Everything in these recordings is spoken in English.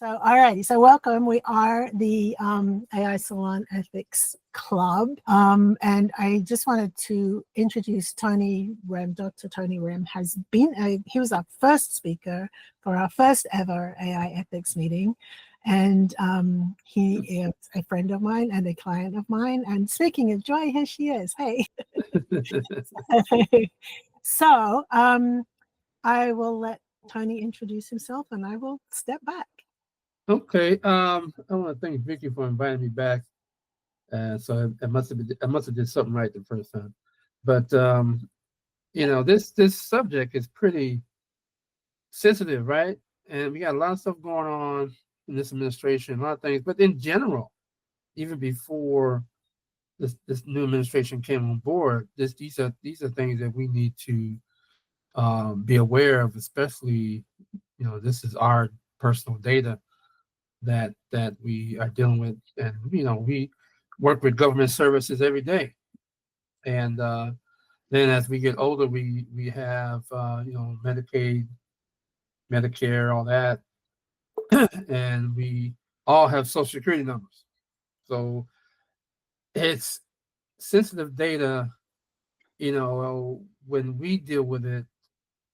So, all righty. So, welcome. We are the AI Salon Ethics Club. And I just wanted to introduce Tony Rhem. Dr. Tony Rhem has been, he was our first speaker for our first ever AI ethics meeting. And he is a friend of mine and a client of mine. And speaking of Joy, here she is. Hey. So, I will let Tony introduce himself and I will step back. Okay. I want to thank Vicky for inviting me back. So I must have did something right the first time. But you know, this subject is pretty sensitive, right? And we got a lot of stuff going on in this administration, a lot of things. But in general, even before this new administration came on board, these are things that we need to be aware of, especially, you know, this is our personal data that we are dealing with, and you know, we work with government services every day, and then as we get older, we have you know, Medicaid, Medicare, all that, and we all have Social Security numbers, so it's sensitive data. You know, when we deal with it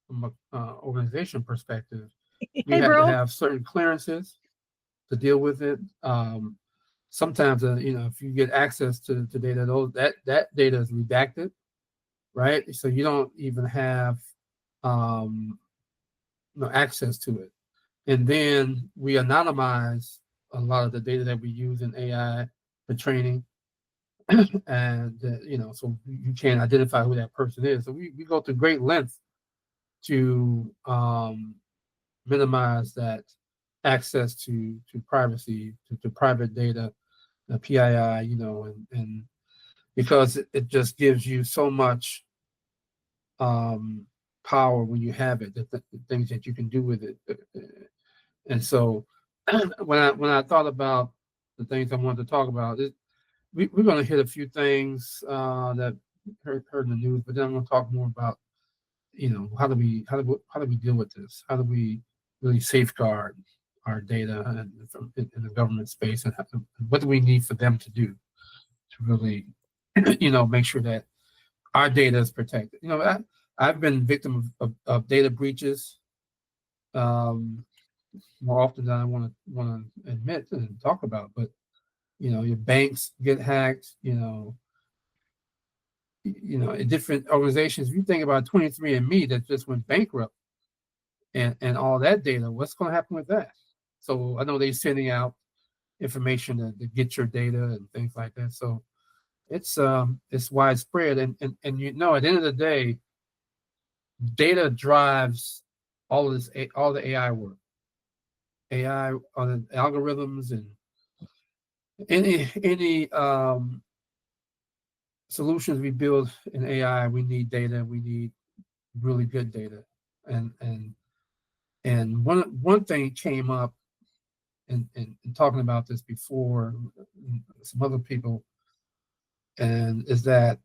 from an organization perspective, we have to have certain clearances to deal with it. Sometimes, you know, if you get access to data, that data is redacted, right? So you don't even have access to it. And then we anonymize a lot of the data that we use in AI for training, and you know, so you can't identify who that person is. So we go to great lengths to minimize that access to privacy, to private data, the PII, you know, and because it just gives you so much power when you have it, the things that you can do with it. And so when I thought about the things I wanted to talk about, we're going to hit a few things that heard in the news, but then I'm going to talk more about, you know, how do we deal with this? How do we really safeguard our data in the government space, and what do we need for them to do to really, you know, make sure that our data is protected? You know, I've been victim of data breaches more often than I want to admit and talk about. But you know, your banks get hacked. You know, in different organizations. If you think about 23andMe that just went bankrupt, and all that data, what's going to happen with that? So I know they're sending out information to get your data and things like that. So it's widespread, and you know, at the end of the day, data drives all the AI work, AI on algorithms, and any solutions we build in AI. We need data. We need really good data, and one thing came up in talking about this before, some other people, and is that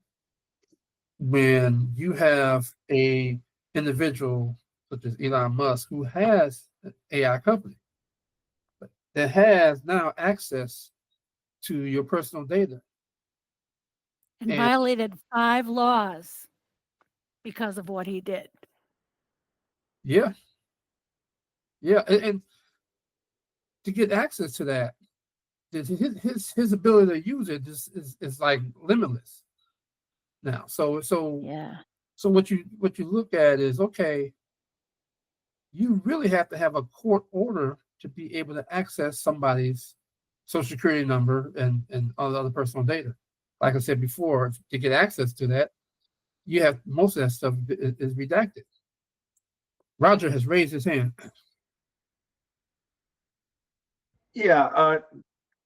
when you have a individual such as Elon Musk, who has an AI company that has now access to your personal data and violated 5 laws because of what he did. Yeah, and to get access to that, his ability to use it is like limitless now. So what you look at is, okay, you really have to have a court order to be able to access somebody's Social Security number and all the other personal data. Like I said before, to get access to that, you have most of that stuff is redacted. Roger has raised his hand. Yeah,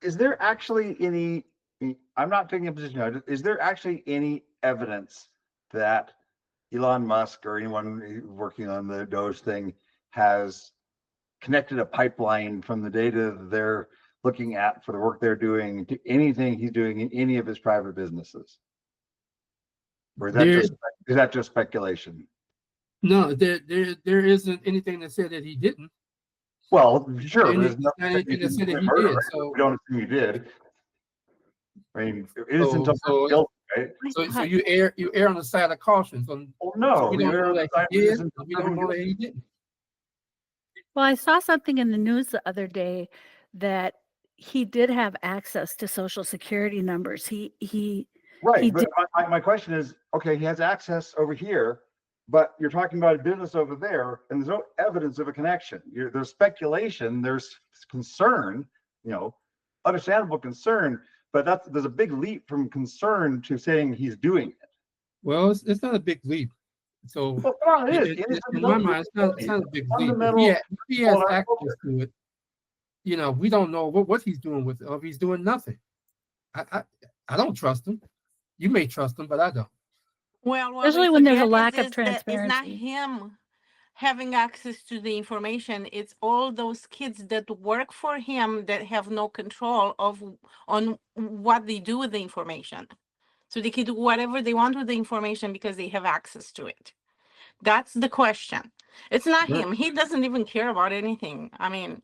is there actually any, I'm not taking a position now, is there actually any evidence that Elon Musk or anyone working on the Doge thing has connected a pipeline from the data they're looking at for the work they're doing to anything he's doing in any of his private businesses? Or is that just speculation? No, there isn't anything that said that he didn't. Well, sure, And there's it's nothing not that you anything that can said that say he murder, did. right? So, We don't assume you did. I mean, innocent until so, guilty, right? so you err on the side of caution. So, Well, so no, we don't you're know on the that side he of did, innocent and we until don't know that proven he didn't. Well, I saw something in the news the other day that he did have access to social security numbers. He right, but did. my question is, okay, he has access over here, but you're talking about a business over there, and there's no evidence of a connection. There's speculation, there's concern, understandable concern, but there's a big leap from concern to saying he's doing it. Well, it's not a big leap. So Well, come on, it is. in my mind, it's not a big leap. If he has access to it, we don't know what he's doing with it, or if he's doing nothing. I don't trust him. You may trust him, but I don't. Well, what Especially we when there's a forget lack is of that it's not transparency. him having access to the information. It's all those kids that work for him that have no control on what they do with the information. So they can do whatever they want with the information because they have access to it. That's the question. It's not Right. him. He doesn't even care about anything. I mean,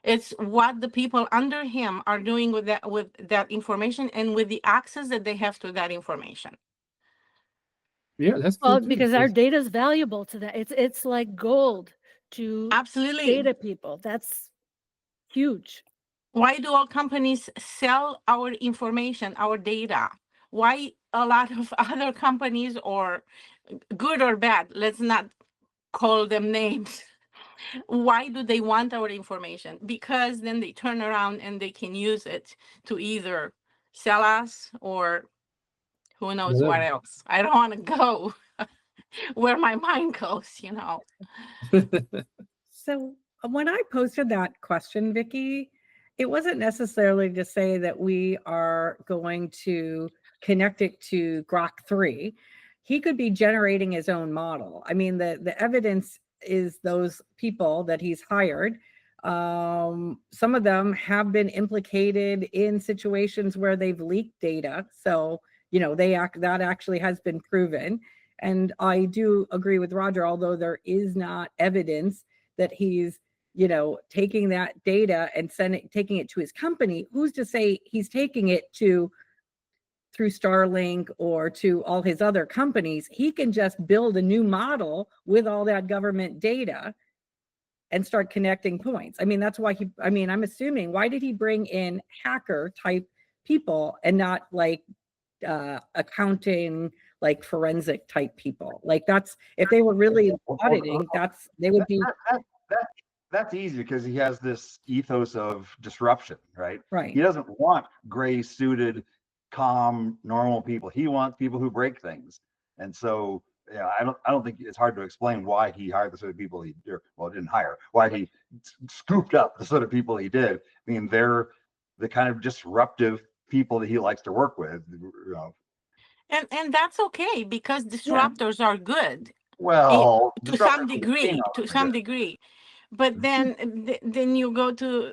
it's what the people under him are doing with that information and with the access that they have to that information. Yeah, that's true Well, too. because our data is valuable to that. It's like gold to Absolutely. data people. That's huge. Why do all companies sell our information, our data? Why a lot of other companies, or good or bad, let's not call them names. Why do they want our information? Because then they turn around and they can use it to either sell us or who knows what else. I don't want to go where my mind goes. So when I posted that question, Vicky, it wasn't necessarily to say that we are going to connect it to Grok 3. He could be generating his own model. I mean, the evidence is those people that he's hired. Some of them have been implicated in situations where they've leaked data. So, that actually has been proven. And I do agree with Roger, although there is not evidence that he's, taking that data and taking it to his company. Who's to say he's taking it through Starlink or to all his other companies? He can just build a new model with all that government data and start connecting points. I mean, that's why I'm assuming, why did he bring in hacker type people and not like accounting, like forensic type people? Like, that's, if they were really auditing, they would be. That's easy because he has this ethos of disruption, right? Right. He doesn't want gray suited, calm, normal people. He wants people who break things. And so, I don't think it's hard to explain why he hired the sort of people didn't hire, why he scooped up the sort of people he did. I mean, they're the kind of disruptive people that he likes to work with. And that's okay, because disruptors are good. Well, to some degree. But then you go to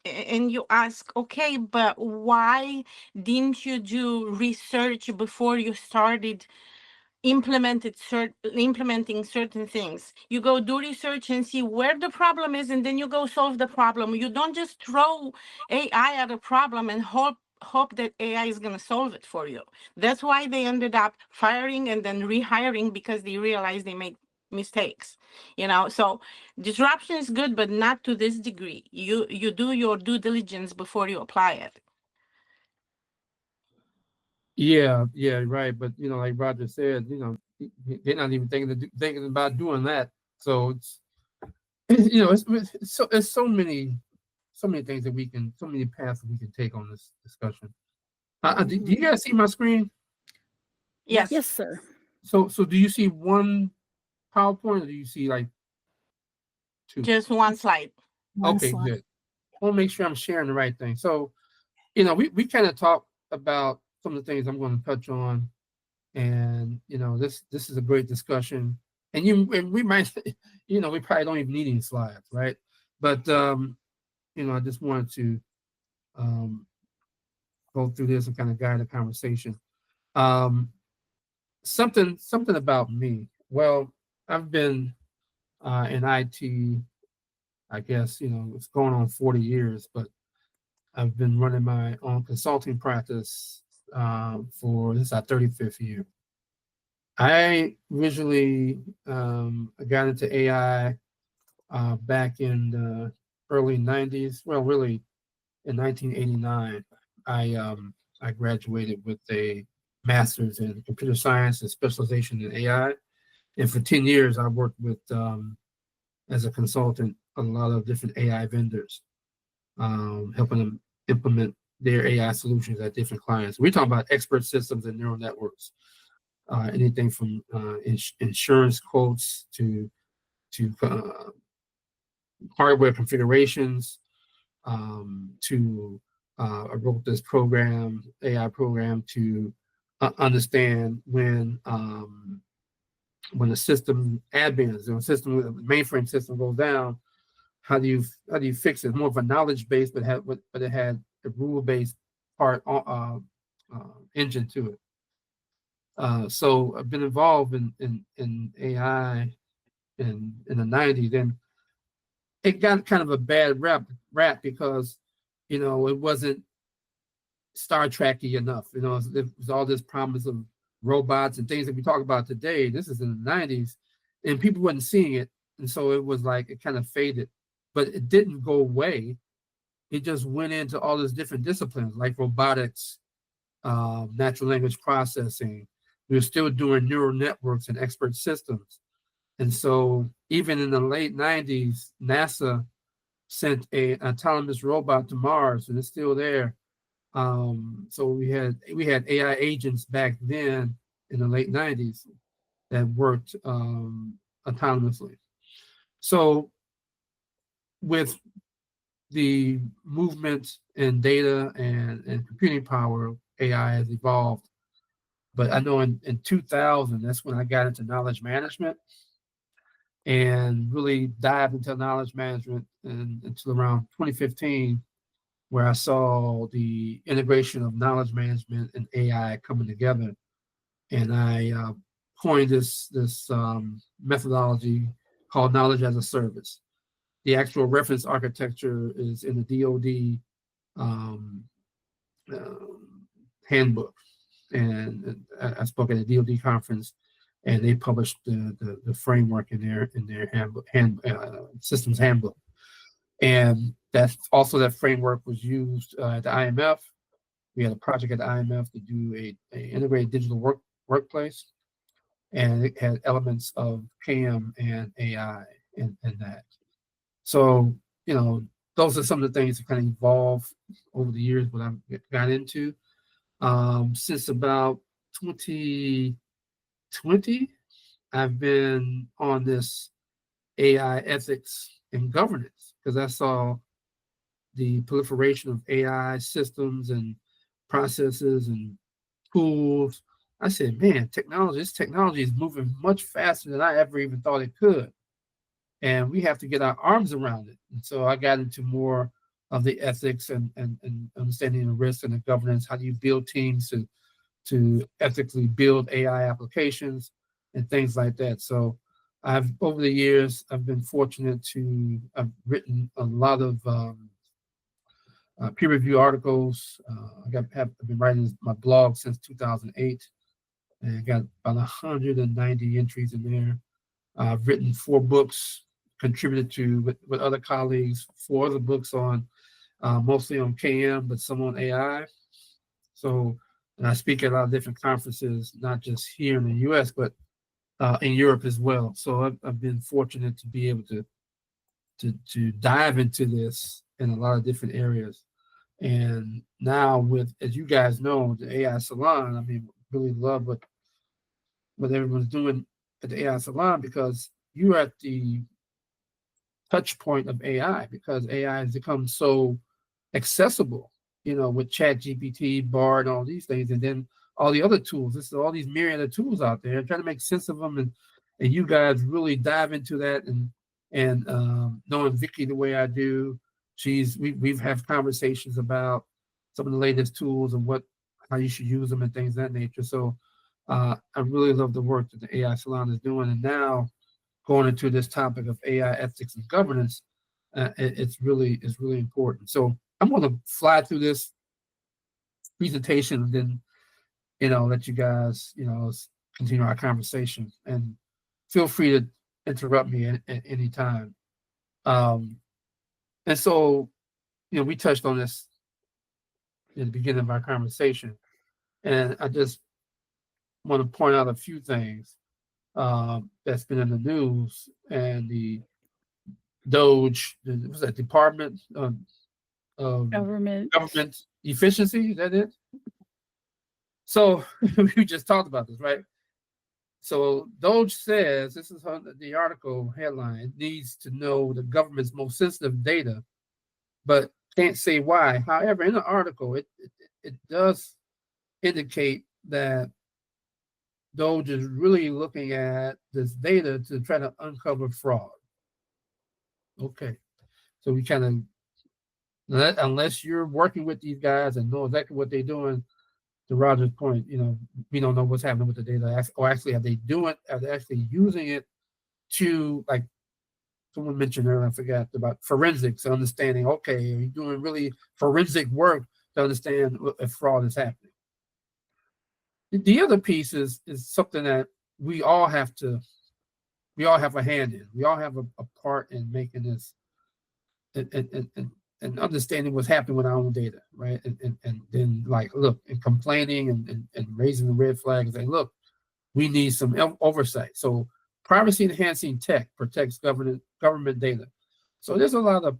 and you ask, okay, but why didn't you do research before you started implementing certain things? You go do research and see where the problem is, and then you go solve the problem. You don't just throw AI at a problem and hope that AI is going to solve it for you. That's why they ended up firing and then rehiring, because they realized they made mistakes. So disruption is good, but not to this degree. You do your due diligence before you apply it. Yeah, right. But like Roger said, they're not even thinking about doing that. So it's it's so many things that so many paths that we can take on this discussion. Do you guys see my screen? Yes. Yes, sir. So do you see one PowerPoint, or do you see like two? Just one slide. Okay, good. I want to make sure I'm sharing the right thing. So, we kind of talked about some of the things I'm going to touch on, and this is a great discussion. And we might, we probably don't even need any slides, right? But I just wanted to go through this and kind of guide the conversation. Something about me. Well, I've been in IT. I guess, it's going on 40 years, but I've been running my own consulting practice for this is our 35th year. I originally got into AI back in the early 90s. Well, really in 1989. I graduated with a master's in computer science and specialization in AI. And for 10 years, I worked with, as a consultant, a lot of different AI vendors, helping them implement their AI solutions at different clients. We're talking about expert systems and neural networks, anything from insurance quotes to hardware configurations, to I wrote this program, AI program, to understand when the system admins, when the mainframe system goes down, how do you fix it? More of a knowledge base, but it had a rule based part engine to it. So I've been involved in AI in the 90s, and it got kind of a bad rap because it wasn't Star Trek-y enough. There was all this promise of robots and things that we talk about today. This is in the 90s, and people wasn't seeing it, and so it was like it kind of faded, but it didn't go away. It just went into all these different disciplines like robotics, natural language processing. We were still doing neural networks and expert systems, and so even in the late 90s, NASA sent an autonomous robot to Mars, and it's still there. So we had AI agents back then in the late 90s that worked autonomously. So with the movement in data and computing power, AI has evolved. But I know in 2000, that's when I got into knowledge management and really dived into knowledge management until around 2015, where I saw the integration of knowledge management and AI coming together. And I coined this methodology called knowledge as a service. The actual reference architecture is in the DoD handbook. And I spoke at a DoD conference, and they published the framework in their handbook, systems handbook. And that framework was used at the IMF. We had a project at the IMF to do a integrated digital workplace, and it had elements of CAM and AI in that. So, those are some of the things that kind of evolved over the years, what I've got into. Since about 2020, I've been on this AI ethics and governance because I saw the proliferation of AI systems and processes and tools. I said, man, this technology is moving much faster than I ever even thought it could. And we have to get our arms around it. And so I got into more of the ethics and understanding the risk and the governance. How do you build teams to ethically build AI applications and things like that? So over the years, I've been fortunate I've written a lot of peer review articles. I've been writing my blog since 2008, and I got about 190 entries in there. I've written 4 books, contributed to with other colleagues, 4 other books on mostly on KM, but some on AI. So, and I speak at a lot of different conferences, not just here in the U.S., but in Europe as well. So I've been fortunate to be able to dive into this in a lot of different areas. And now as you guys know, the AI Salon, I mean, really love what everyone's doing at the AI Salon, because you're at the touch point of AI, because AI has become so accessible, with ChatGPT, Bard, and all these things, and then all the other tools. This is all these myriad of tools out there. I'm trying to make sense of them, and you guys really dive into that, and knowing Vicky the way I do, we've had conversations about some of the latest tools and how you should use them and things of that nature. So I really love the work that the AI Salon is doing, and now going into this topic of AI ethics and governance, It's really important. So I'm going to fly through this presentation and then, let you guys, continue our conversation, and feel free to interrupt me at any time. And so, we touched on this in the beginning of our conversation, and I just want to point out a few things that's been in the news, and the Doge, was that Department of Government. Government Efficiency, is that it? So we just talked about this, right? So Doge says, this is the article headline, needs to know the government's most sensitive data, but can't say why. However, in the article, it does indicate that Doge is really looking at this data to try to uncover fraud. Okay, so we kind of, unless you're working with these guys and know exactly what they're doing, to Roger's point, we don't know what's happening with the data, or actually, are they actually using it to, like someone mentioned earlier, I forgot, about forensics, understanding, okay, are you doing really forensic work to understand if fraud is happening? The other piece is something that we all have a hand in. We all have a part in making this and understanding what's happening with our own data, right? And then, like, look, and complaining and raising the red flag and saying, look, we need some oversight. So privacy enhancing tech protects government data. So there's a lot of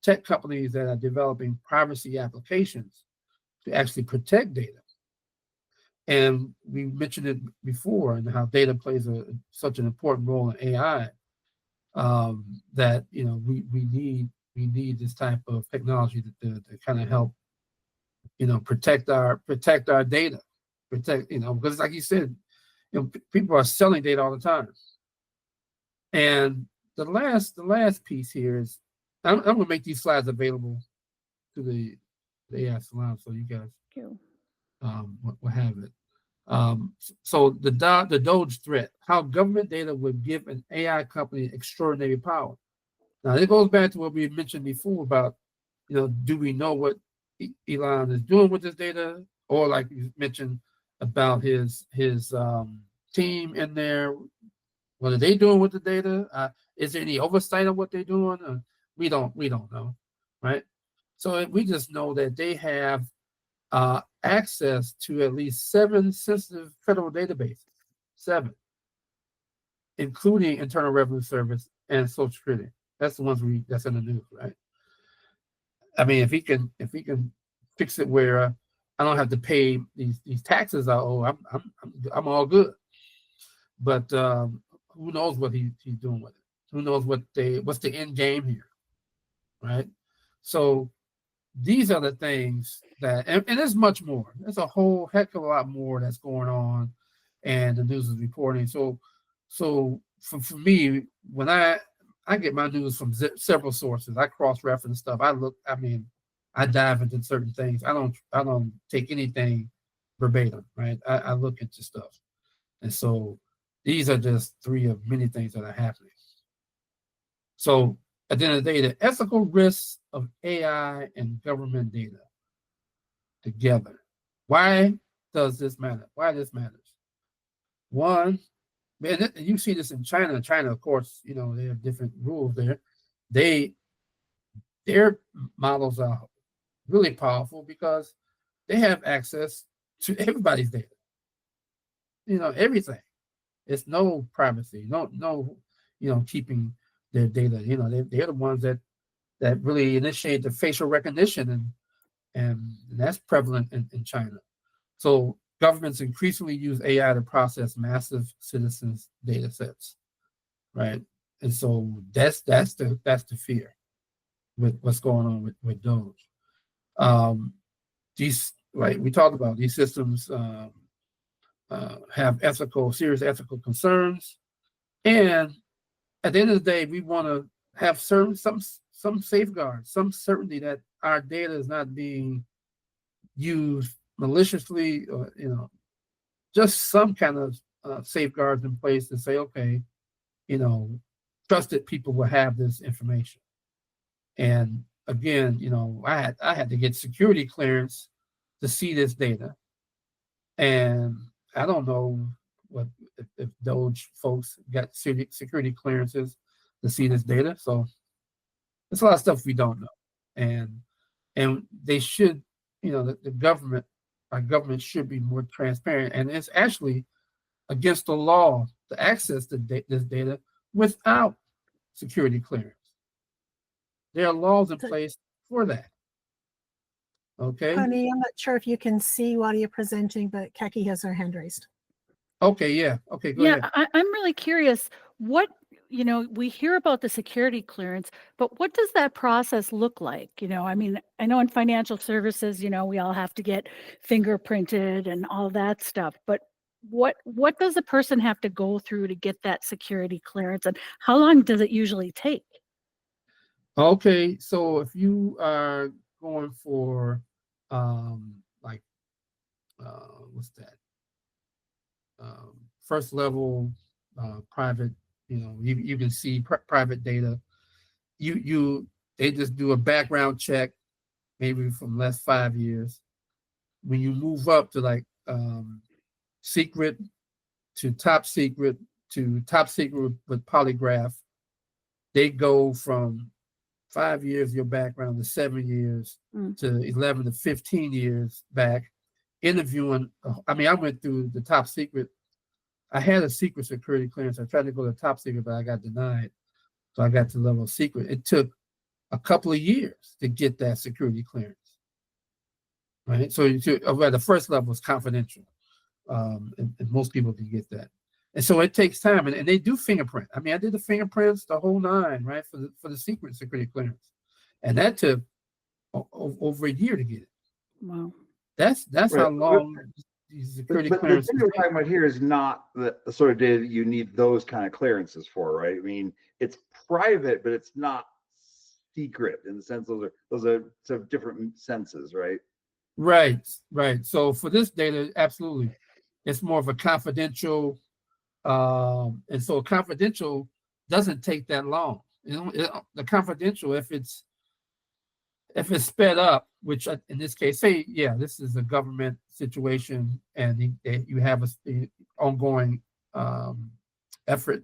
tech companies that are developing privacy applications to actually protect data. And we mentioned it before, and how data plays such an important role in AI, that we need this type of technology to kind of help, protect our data, because like you said, people are selling data all the time. And the last piece here is, I'm going to make these slides available to the AI Salon, so you guys will have it. So the Doge threat, how government data would give an AI company extraordinary power. Now, it goes back to what we mentioned before about, do we know what Elon is doing with this data? Or like you mentioned about his team in there, what are they doing with the data? Is there any oversight of what they're doing? We don't know, right? So we just know that they have access to at least 7 sensitive federal databases, 7, including Internal Revenue Service and Social Security. That's the ones that's in the news, right? I mean, if he can fix it where I don't have to pay these taxes I owe, I'm all good. But who knows what he's doing with it? Who knows what's the end game here, right? So these are the things that, and there's much more. There's a whole heck of a lot more that's going on, and the news is reporting. So for me, when I get my news from several sources, I cross-reference stuff. I dive into certain things. I don't take anything verbatim, right? I look into stuff, and so these are just 3 of many things that are happening. So at the end of the day, the ethical risks of AI and government data together. Why does this matter? Why this matters? One, and you see this in China. China, of course, they have different rules there. Their models are really powerful because they have access to everybody's data. Everything. It's no privacy, no keeping their data. They're the ones that really initiate the facial recognition, and that's prevalent in China. So governments increasingly use AI to process massive citizens' data sets, right? And so that's the fear with what's going on with Doge. These, like we talked about, these systems have serious ethical concerns, and at the end of the day, we want to have some safeguards, some certainty that our data is not being used maliciously, or just some kind of safeguards in place to say, okay, trusted people will have this information. And again, I had to get security clearance to see this data. And I don't know if Doge folks got security clearances to see this data. So there's a lot of stuff we don't know. And they should, our government should be more transparent. And it's actually against the law to access this data without security clearance. There are laws in place for that. Okay. Tony, I'm not sure if you can see while you're presenting, but Kaki has her hand raised. Okay, yeah. Okay, go ahead. I'm really curious what, we hear about the security clearance, but what does that process look like? I mean, I know in financial services, we all have to get fingerprinted and all that stuff, but what does a person have to go through to get that security clearance, and how long does it usually take? Okay, so if you are going for what's that? First level private, you can see private data. They just do a background check, maybe from last 5 years. When you move up to like secret to top secret with polygraph, they go from 5 years your background to 7 years to 11 to 15 years back. Interviewing, I went through the top secret. I had a secret security clearance. I tried to go to top secret, but I got denied. So I got to level secret. It took a couple of years to get that security clearance. Right. So the first level is confidential. And most people can get that. And so it takes time, and they do fingerprint. I did the fingerprints, the whole nine, right, for the secret security clearance. And that took over a year to get it. Wow. That's right. How long these security clearances. The thing we're talking about here is not the sort of data that you need those kind of clearances for, right? It's private, but it's not secret in the sense those are sort of different senses, right? Right. So for this data, absolutely, it's more of a confidential, and so confidential doesn't take that long. The confidential, if it's sped up, which in this case, say, this is a government situation, and you have a ongoing effort,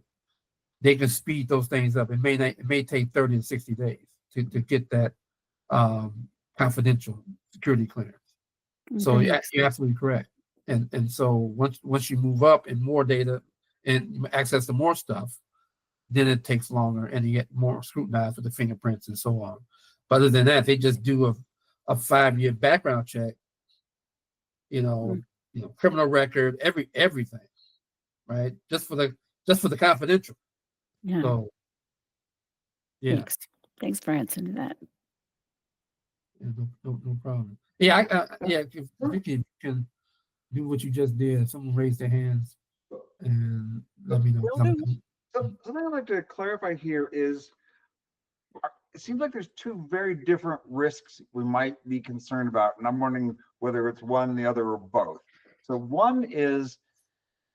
they can speed those things up. It may take 30 to 60 days to get that confidential security clearance. So you're absolutely correct. And so once you move up in more data and access to more stuff, then it takes longer and you get more scrutinized with the fingerprints and so on. But other than that, they just do a 5-year background check, criminal record, everything, right? Just for the confidential. Yeah. So, yeah. Thanks for answering that. Yeah, no problem. Yeah, if Vicky can do what you just did, someone raise their hands and let me know. Something I'd like to clarify here is, it seems like there's two very different risks we might be concerned about, and I'm wondering whether it's one, the other, or both. So one is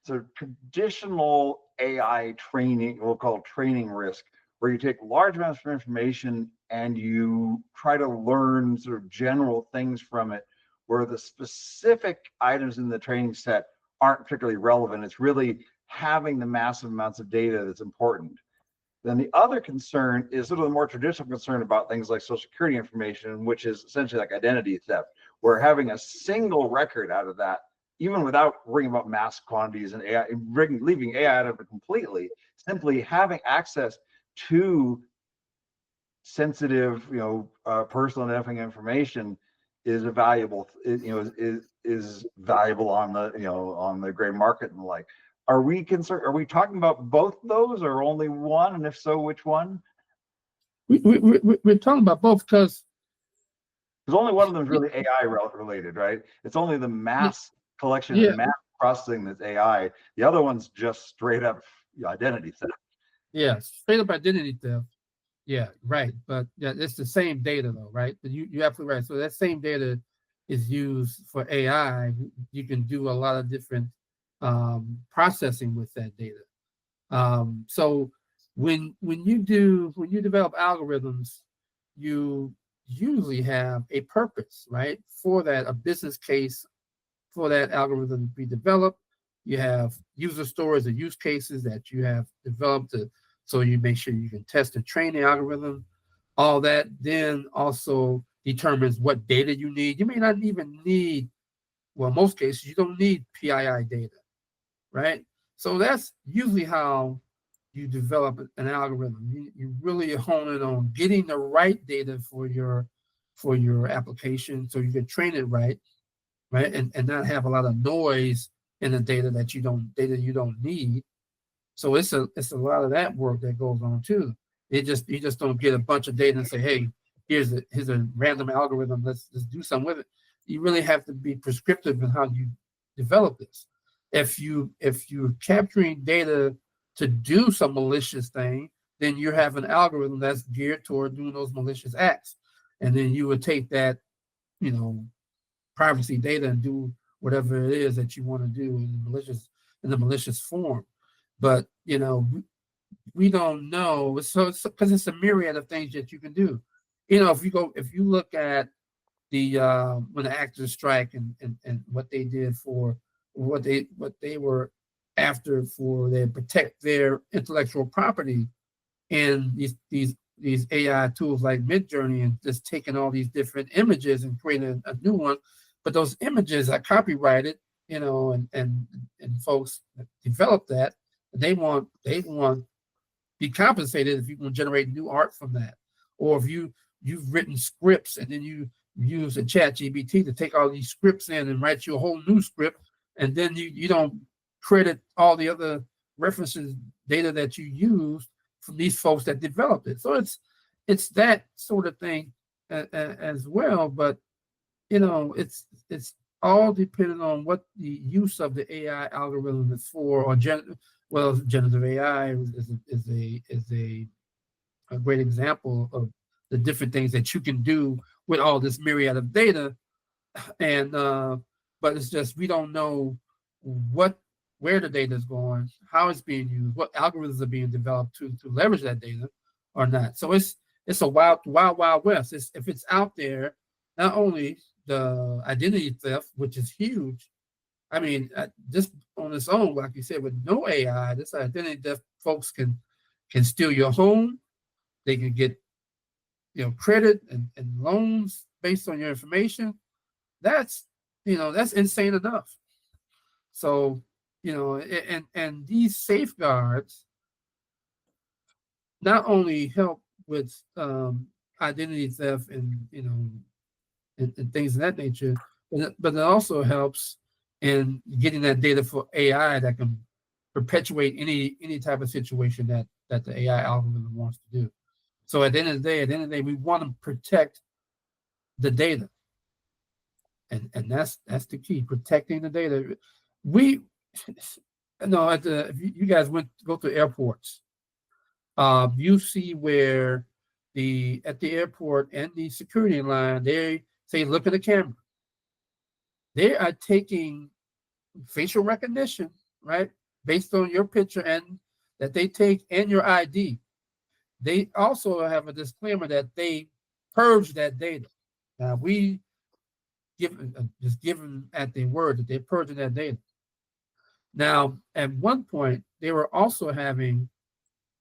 sort of traditional AI training, we'll call it training risk, where you take large amounts of information and you try to learn sort of general things from it, where the specific items in the training set aren't particularly relevant. It's really having the massive amounts of data that's important. Then the other concern is sort of the more traditional concern about things like social security information, which is essentially like identity theft, where having a single record out of that, even without worrying about mass quantities and AI, leaving AI out of it completely, simply having access to sensitive, personal identifying information is a valuable, is valuable on the gray market and the like. Are we talking about both those or only one? And if so, which one? We're talking about both because only one of them is really AI related, right? It's only the mass collection and mass processing that's AI. The other one's just straight up identity theft. Yeah, straight up identity theft. Yeah, right. But it's the same data though, right? You're absolutely right. So that same data is used for AI. You can do a lot of different processing with that data. So when you develop algorithms, you usually have a purpose, right? For that, a business case for that algorithm to be developed. You have user stories and use cases that you have developed so you make sure you can test and train the algorithm. All that then also determines what data you need. You may not even need, well, in most cases, you don't need PII data, right? So that's usually how you develop an algorithm. You really hone in on getting the right data for your application so you can train it right, and not have a lot of noise in the data that you don't need. So it's a lot of that work that goes on too. You just don't get a bunch of data and say, hey, here's a random algorithm, let's do something with it. You really have to be prescriptive in how you develop this. If you're capturing data to do some malicious thing, then you have an algorithm that's geared toward doing those malicious acts. And then you would take that, privacy data and do whatever it is that you want to do in the malicious form. But we don't know, so because it's a myriad of things that you can do. If you look at the when the actors strike and what they did for what they were after for they protect their intellectual property, and these AI tools like Midjourney, and just taking all these different images and creating a new one. But those images are copyrighted, and folks that develop that, they want be compensated if you can generate new art from that. Or if you've written scripts and then you use a chat GBT to take all these scripts in and write you a whole new script, and then you don't credit all the other references data that you used from these folks that developed it. So it's that sort of thing as well. But it's all dependent on what the use of the AI algorithm is for, or generative AI is a great example of the different things that you can do with all this myriad of data. And but it's just we don't know where the data is going, how it's being used, what algorithms are being developed to leverage that data or not. So it's a wild west. If it's out there, not only the identity theft, which is huge. I mean, just on its own, like you said, with no AI, this identity theft folks can steal your home. They can get credit and loans based on your information. That's insane enough. So and these safeguards not only help with identity theft and and things of that nature, but it also helps in getting that data for AI that can perpetuate any type of situation that the AI algorithm wants to do. So at the end of the day, we want to protect the data, and that's the key, protecting the data. We if you guys go to airports, you see where at the airport and the security line, they say, look at the camera. They are taking facial recognition, right, based on your picture and that they take and your ID. They also have a disclaimer that they purge that data. Now we just give them at their word that they're purging that data. Now, at one point, they were also having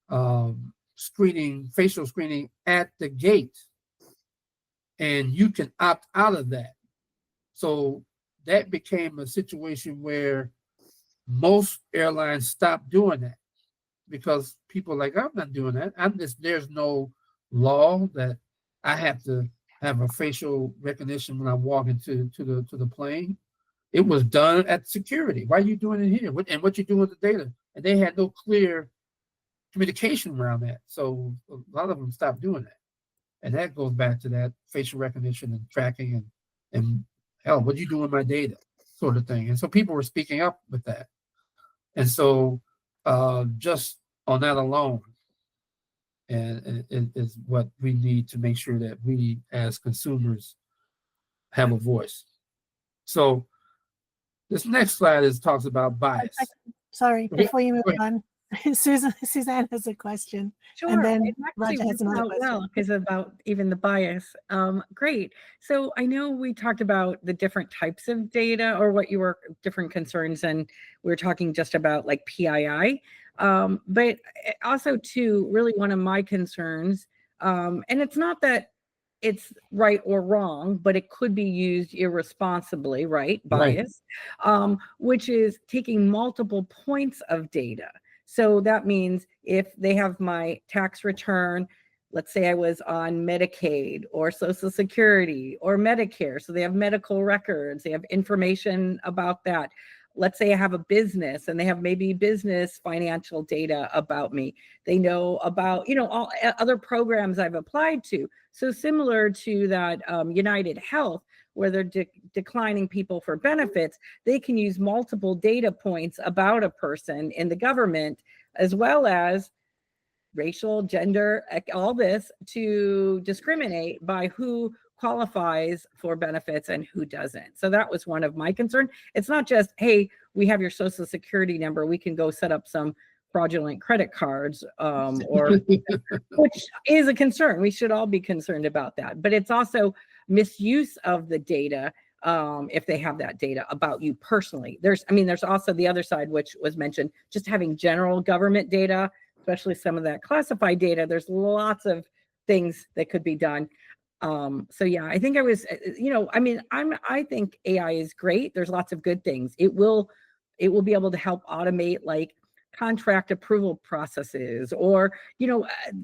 facial screening at the gate, and you can opt out of that. So that became a situation where most airlines stopped doing that because people are like, I'm not doing that. There's no law that I have to have a facial recognition when I walk into the plane. It was done at security. Why are you doing it here? And what you doing with the data? And they had no clear communication around that. So a lot of them stopped doing that. And that goes back to that facial recognition and tracking and hell, what you do with my data sort of thing. And so people were speaking up with that. And so just on that alone, and is what we need to make sure that we as consumers have a voice. So this next slide talks about bias. Sorry, before you move on, Suzanne has a question. Sure. And then It actually Roger has worked another out question. well because about even the bias. Great. So I know we talked about the different types of data or what you were different concerns, and we were talking just about like PII. But also too, really one of my concerns, and it's not that it's right or wrong, but it could be used irresponsibly, right? Right. Bias, which is taking multiple points of data. So that means if they have my tax return, let's say I was on Medicaid or Social Security or Medicare, so they have medical records, they have information about that. Let's say I have a business and they have maybe business financial data about me. They know about, all other programs I've applied to. So similar to that United Health, where they're declining people for benefits, they can use multiple data points about a person in the government, as well as racial, gender, all this, to discriminate by who qualifies for benefits and who doesn't. So that was one of my concerns. It's not just, hey, we have your Social Security number, we can go set up some fraudulent credit cards, or which is a concern. We should all be concerned about that. But it's also misuse of the data, if they have that data about you personally. There's also the other side, which was mentioned, just having general government data, especially some of that classified data. There's lots of things that could be done. So yeah, I think I think AI is great. There's lots of good things. It will be able to help automate like contract approval processes, or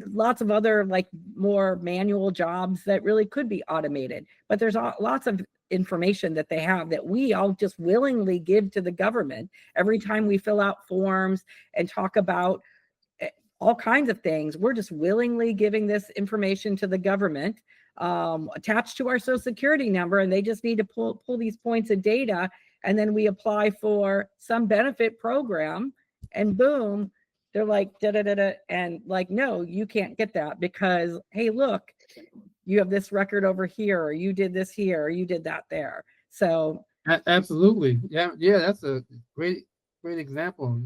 lots of other like more manual jobs that really could be automated. But there's lots of information that they have that we all just willingly give to the government every time we fill out forms and talk about all kinds of things. We're just willingly giving this information to the government, attached to our Social Security number, and they just need to pull these points of data, and then we apply for some benefit program, and boom, they're like da da da da, and like, no, you can't get that because, hey, look, you have this record over here, or you did this here, or you did that there. So Absolutely, yeah, that's a great example.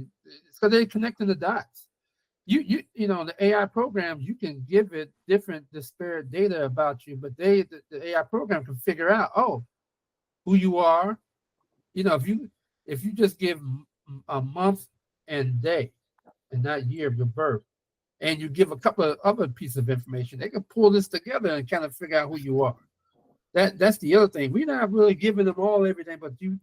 So they're connecting the dots. The AI programs, you can give it different disparate data about you, but the AI program can figure out, who you are. If you just give a month and day and not year of your birth, and you give a couple of other pieces of information, they can pull this together and kind of figure out who you are. That's the other thing. We're not really giving them everything, but the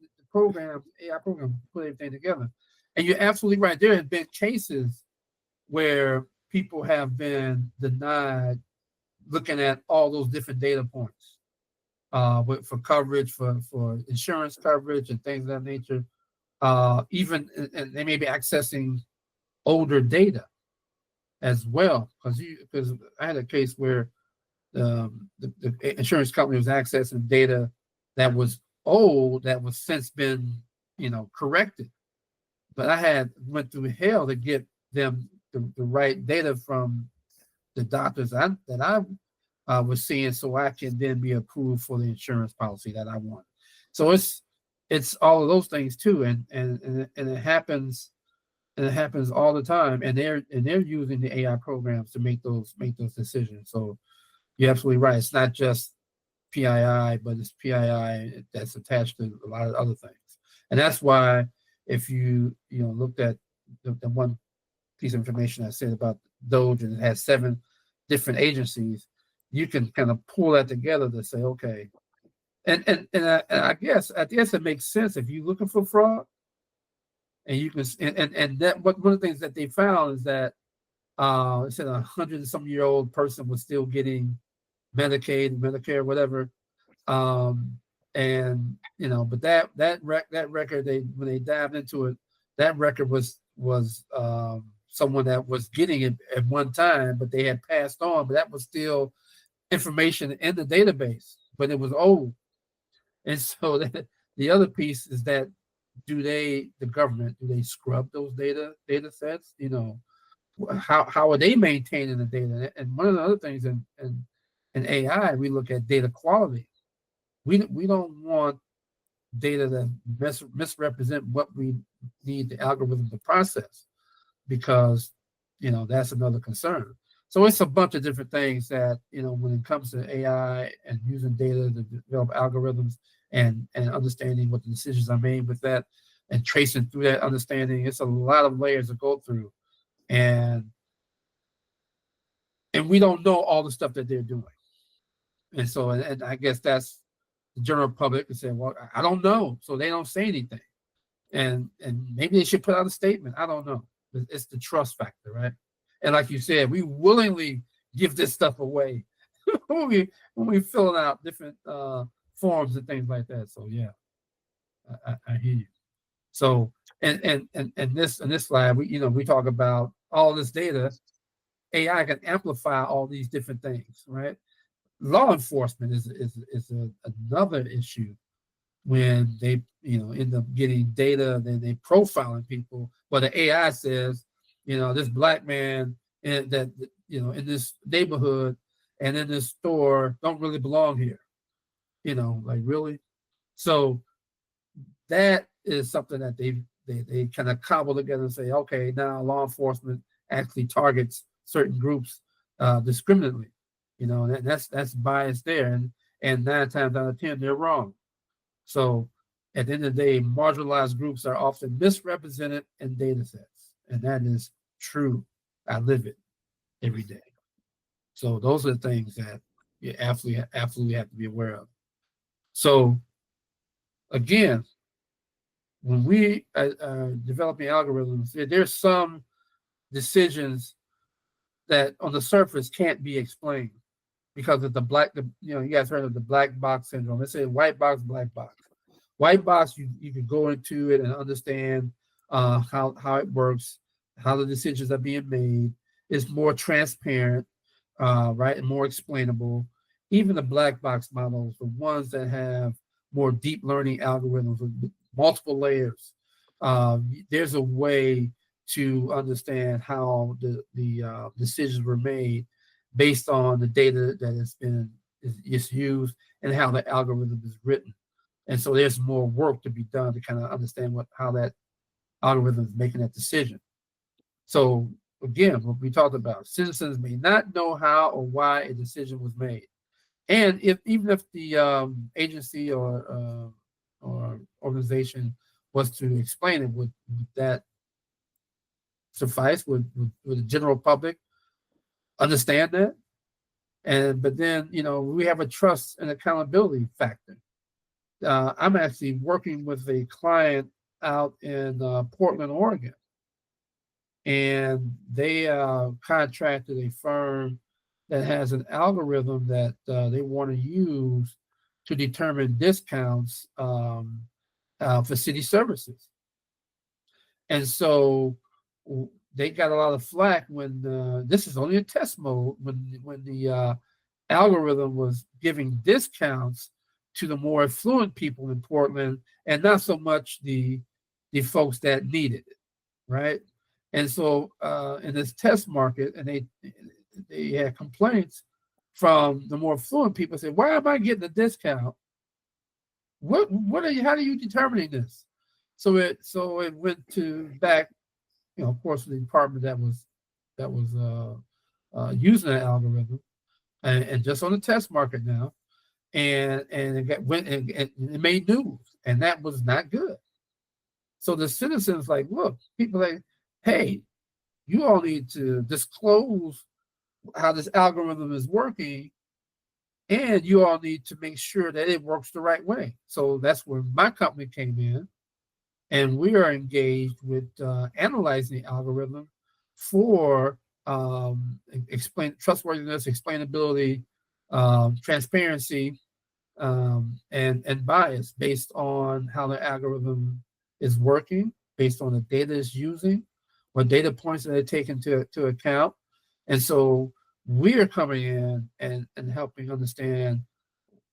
AI program, put everything together. And you're absolutely right. There have been cases where people have been denied looking at all those different data points, for coverage, for insurance coverage and things of that nature. And they may be accessing older data as well, because I had a case where the insurance company was accessing data that was old, that was since been corrected, but I went through hell to get them the right data from the doctors that I was seeing, so I can then be approved for the insurance policy that I want. So it's all of those things too, and it happens all the time, and they're using the AI programs to make those decisions. So you're absolutely right. It's not just PII, but it's PII that's attached to a lot of other things, and that's why if you looked at the one piece of information I said about DOGE, and it has 7 different agencies, you can kind of pull that together to say, okay, and I guess it makes sense if you're looking for fraud, and you can and that one of the things that they found is that it said 100-some-year-old person was still getting Medicaid, Medicare, whatever, and but that record, when they dived into it, that record was someone that was getting it at one time, but they had passed on, but that was still information in the database, but it was old. And so the other piece is that the government, do they scrub those data sets? How are they maintaining the data? And one of the other things in AI, we look at data quality. We don't want data that misrepresent what we need the algorithm to process. because, that's another concern. So it's a bunch of different things that, when it comes to AI and using data to develop algorithms and understanding what the decisions are made with that and tracing through that understanding, it's a lot of layers to go through. And we don't know all the stuff that they're doing. And so, and I guess that's the general public and say, well, I don't know. So they don't say anything. And maybe they should put out a statement. I don't know. It's the trust factor, right? And like you said, we willingly give this stuff away when we filling out different forms and things like that. So yeah, I hear you. So and this slide, we talk about all this data. AI can amplify all these different things, right? Law enforcement is another issue when they end up getting data, then they profiling people. But the AI says, this black man in this neighborhood and in this store don't really belong here. Like really. So that is something that they kind of cobble together and say, okay, now law enforcement actually targets certain groups discriminately. And that's bias there, and 9 times out of 10 they're wrong. So at the end of the day, marginalized groups are often misrepresented in data sets, and that is true. I live it every day. So those are the things that you absolutely have to be aware of. So again, when we are developing algorithms, there's some decisions that on the surface can't be explained because of you guys heard of the black box syndrome. Let's say white box, black box. White box, you can go into it and understand how it works, how the decisions are being made. It's more transparent, right, and more explainable. Even the black box models, the ones that have more deep learning algorithms with multiple layers, there's a way to understand how the decisions were made based on the data that is used and how the algorithm is written. And so there's more work to be done to kind of understand how that algorithm is making that decision. So again, what we talked about, citizens may not know how or why a decision was made. And even if the agency or organization was to explain it, would that suffice? Would the general public understand that? But then, we have a trust and accountability factor. I'm actually working with a client out in Portland, Oregon, and they contracted a firm that has an algorithm that they want to use to determine discounts for city services. And so they got a lot of flack when this is only a test mode, when the algorithm was giving discounts to the more affluent people in Portland and not so much the folks that needed it, right? And so in this test market, and they had complaints from the more affluent people saying, why am I getting a discount? How are you determining this? So it went to back, of course, the department that was using the algorithm, and just on the test market now, and it made news, and that was not good. So the citizens look, people hey, you all need to disclose how this algorithm is working, and you all need to make sure that it works the right way. So that's where my company came in, and we are engaged with analyzing the algorithm for trustworthiness, explainability, transparency, and bias based on how the algorithm is working, based on the data it's using, what data points that they take into account. And so we are coming in and helping understand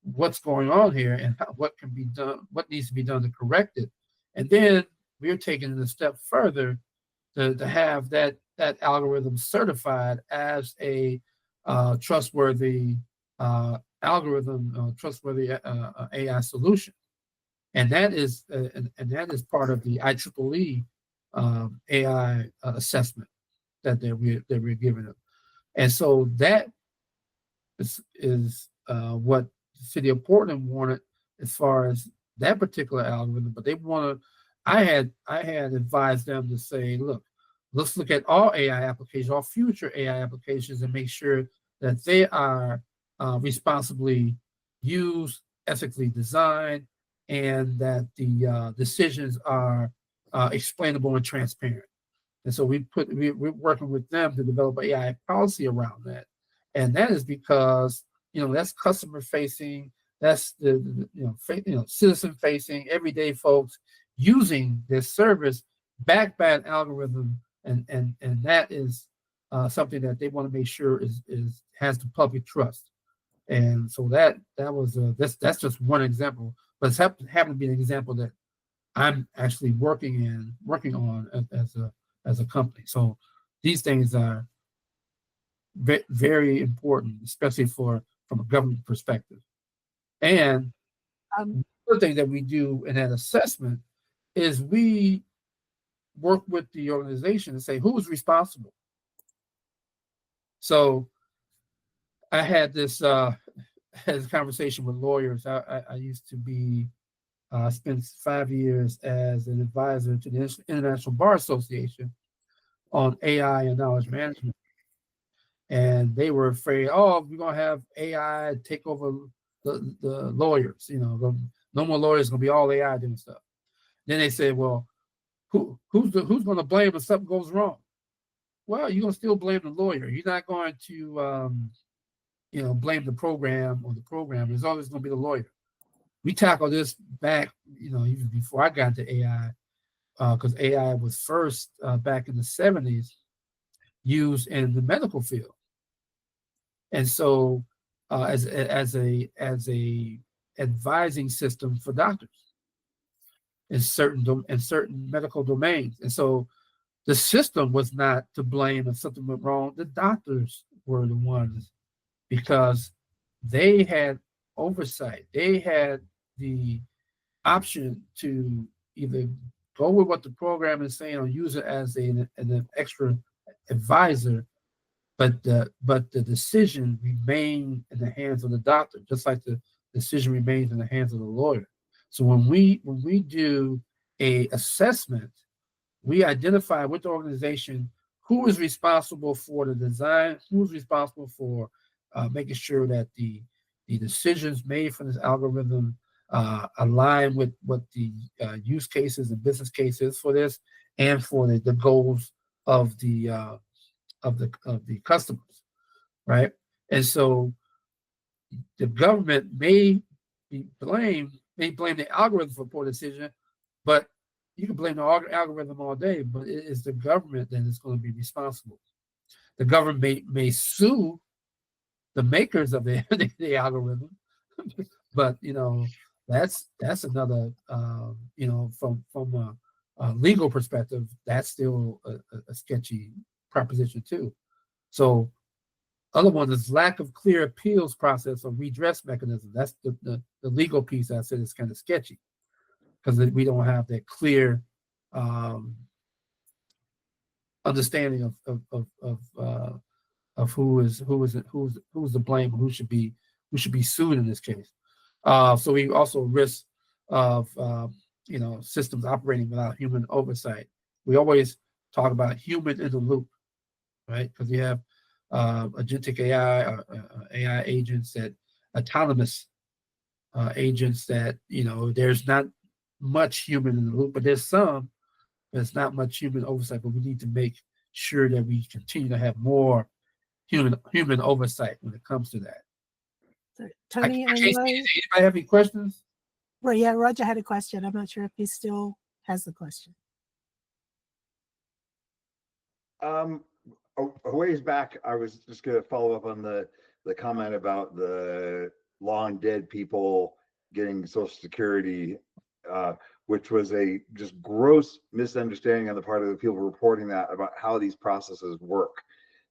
what's going on here and what can be done, what needs to be done to correct it. And then we're taking it a step further to have that algorithm certified as a trustworthy algorithm, trustworthy AI solution. And that is part of the IEEE AI assessment that we're giving them. And so that is what the city of Portland wanted as far as that particular algorithm, but they want to, I had advised them to say, look, let's look at all AI applications, all future AI applications, and make sure that they are responsibly used, ethically designed, and that the decisions are explainable and transparent. And so we're working with them to develop an AI policy around that. And that is because, that's customer facing, that's the citizen facing, everyday folks using this service backed by an algorithm. And that is something that they want to make sure has the public trust. And so that was that's just one example, but it's happened to be an example that I'm actually working on as a company. So these things are very important, especially from a government perspective. And the other thing that we do in that assessment is we work with the organization and say who's responsible. So I had this conversation with lawyers. I used to be spent 5 years as an advisor to the International Bar Association on AI and knowledge management. And they were afraid, oh, we're going to have AI take over the lawyers. No more lawyers, going to be all AI doing stuff. Then they said, well, who's going to blame if something goes wrong? Well, you're going to still blame the lawyer. You're not going to, blame the program or the programmer. It's always going to be the lawyer. We tackled this back, even before I got into AI, because AI was first back in the 70s used in the medical field. And so as a advising system for doctors in certain medical domains. And so the system was not to blame if something went wrong. The doctors were the ones, because they had oversight. They had the option to either go with what the program is saying or use it as an extra advisor, but the decision remained in the hands of the doctor, just like the decision remains in the hands of the lawyer. So when we do a assessment, we identify with the organization who is responsible for the design, who's responsible for making sure that the decisions made from this algorithm align with what the use cases and business cases for this, and for the goals of the customers, right? And so the government may blame the algorithm for poor decision, but you can blame the algorithm all day, but it is the government that is going to be responsible. The government may sue the makers of the algorithm, but that's another from a legal perspective, that's still a sketchy proposition too. So other one is lack of clear appeals process or redress mechanism. That's the legal piece I said is kind of sketchy, because we don't have that clear understanding of who's the blame, who should be sued in this case. So we also risk of systems operating without human oversight. We always talk about human in the loop, right? Because you have agentic AI or AI agents, that autonomous agents that there's not much human in the loop, but there's some. There's not much human oversight, but we need to make sure that we continue to have more human oversight when it comes to that. So, Tony, anybody have any questions? Well, yeah, Roger had a question. I'm not sure if he still has the question. A ways back, I was just going to follow up on the comment about the long dead people getting Social Security, which was a just gross misunderstanding on the part of the people reporting that about how these processes work.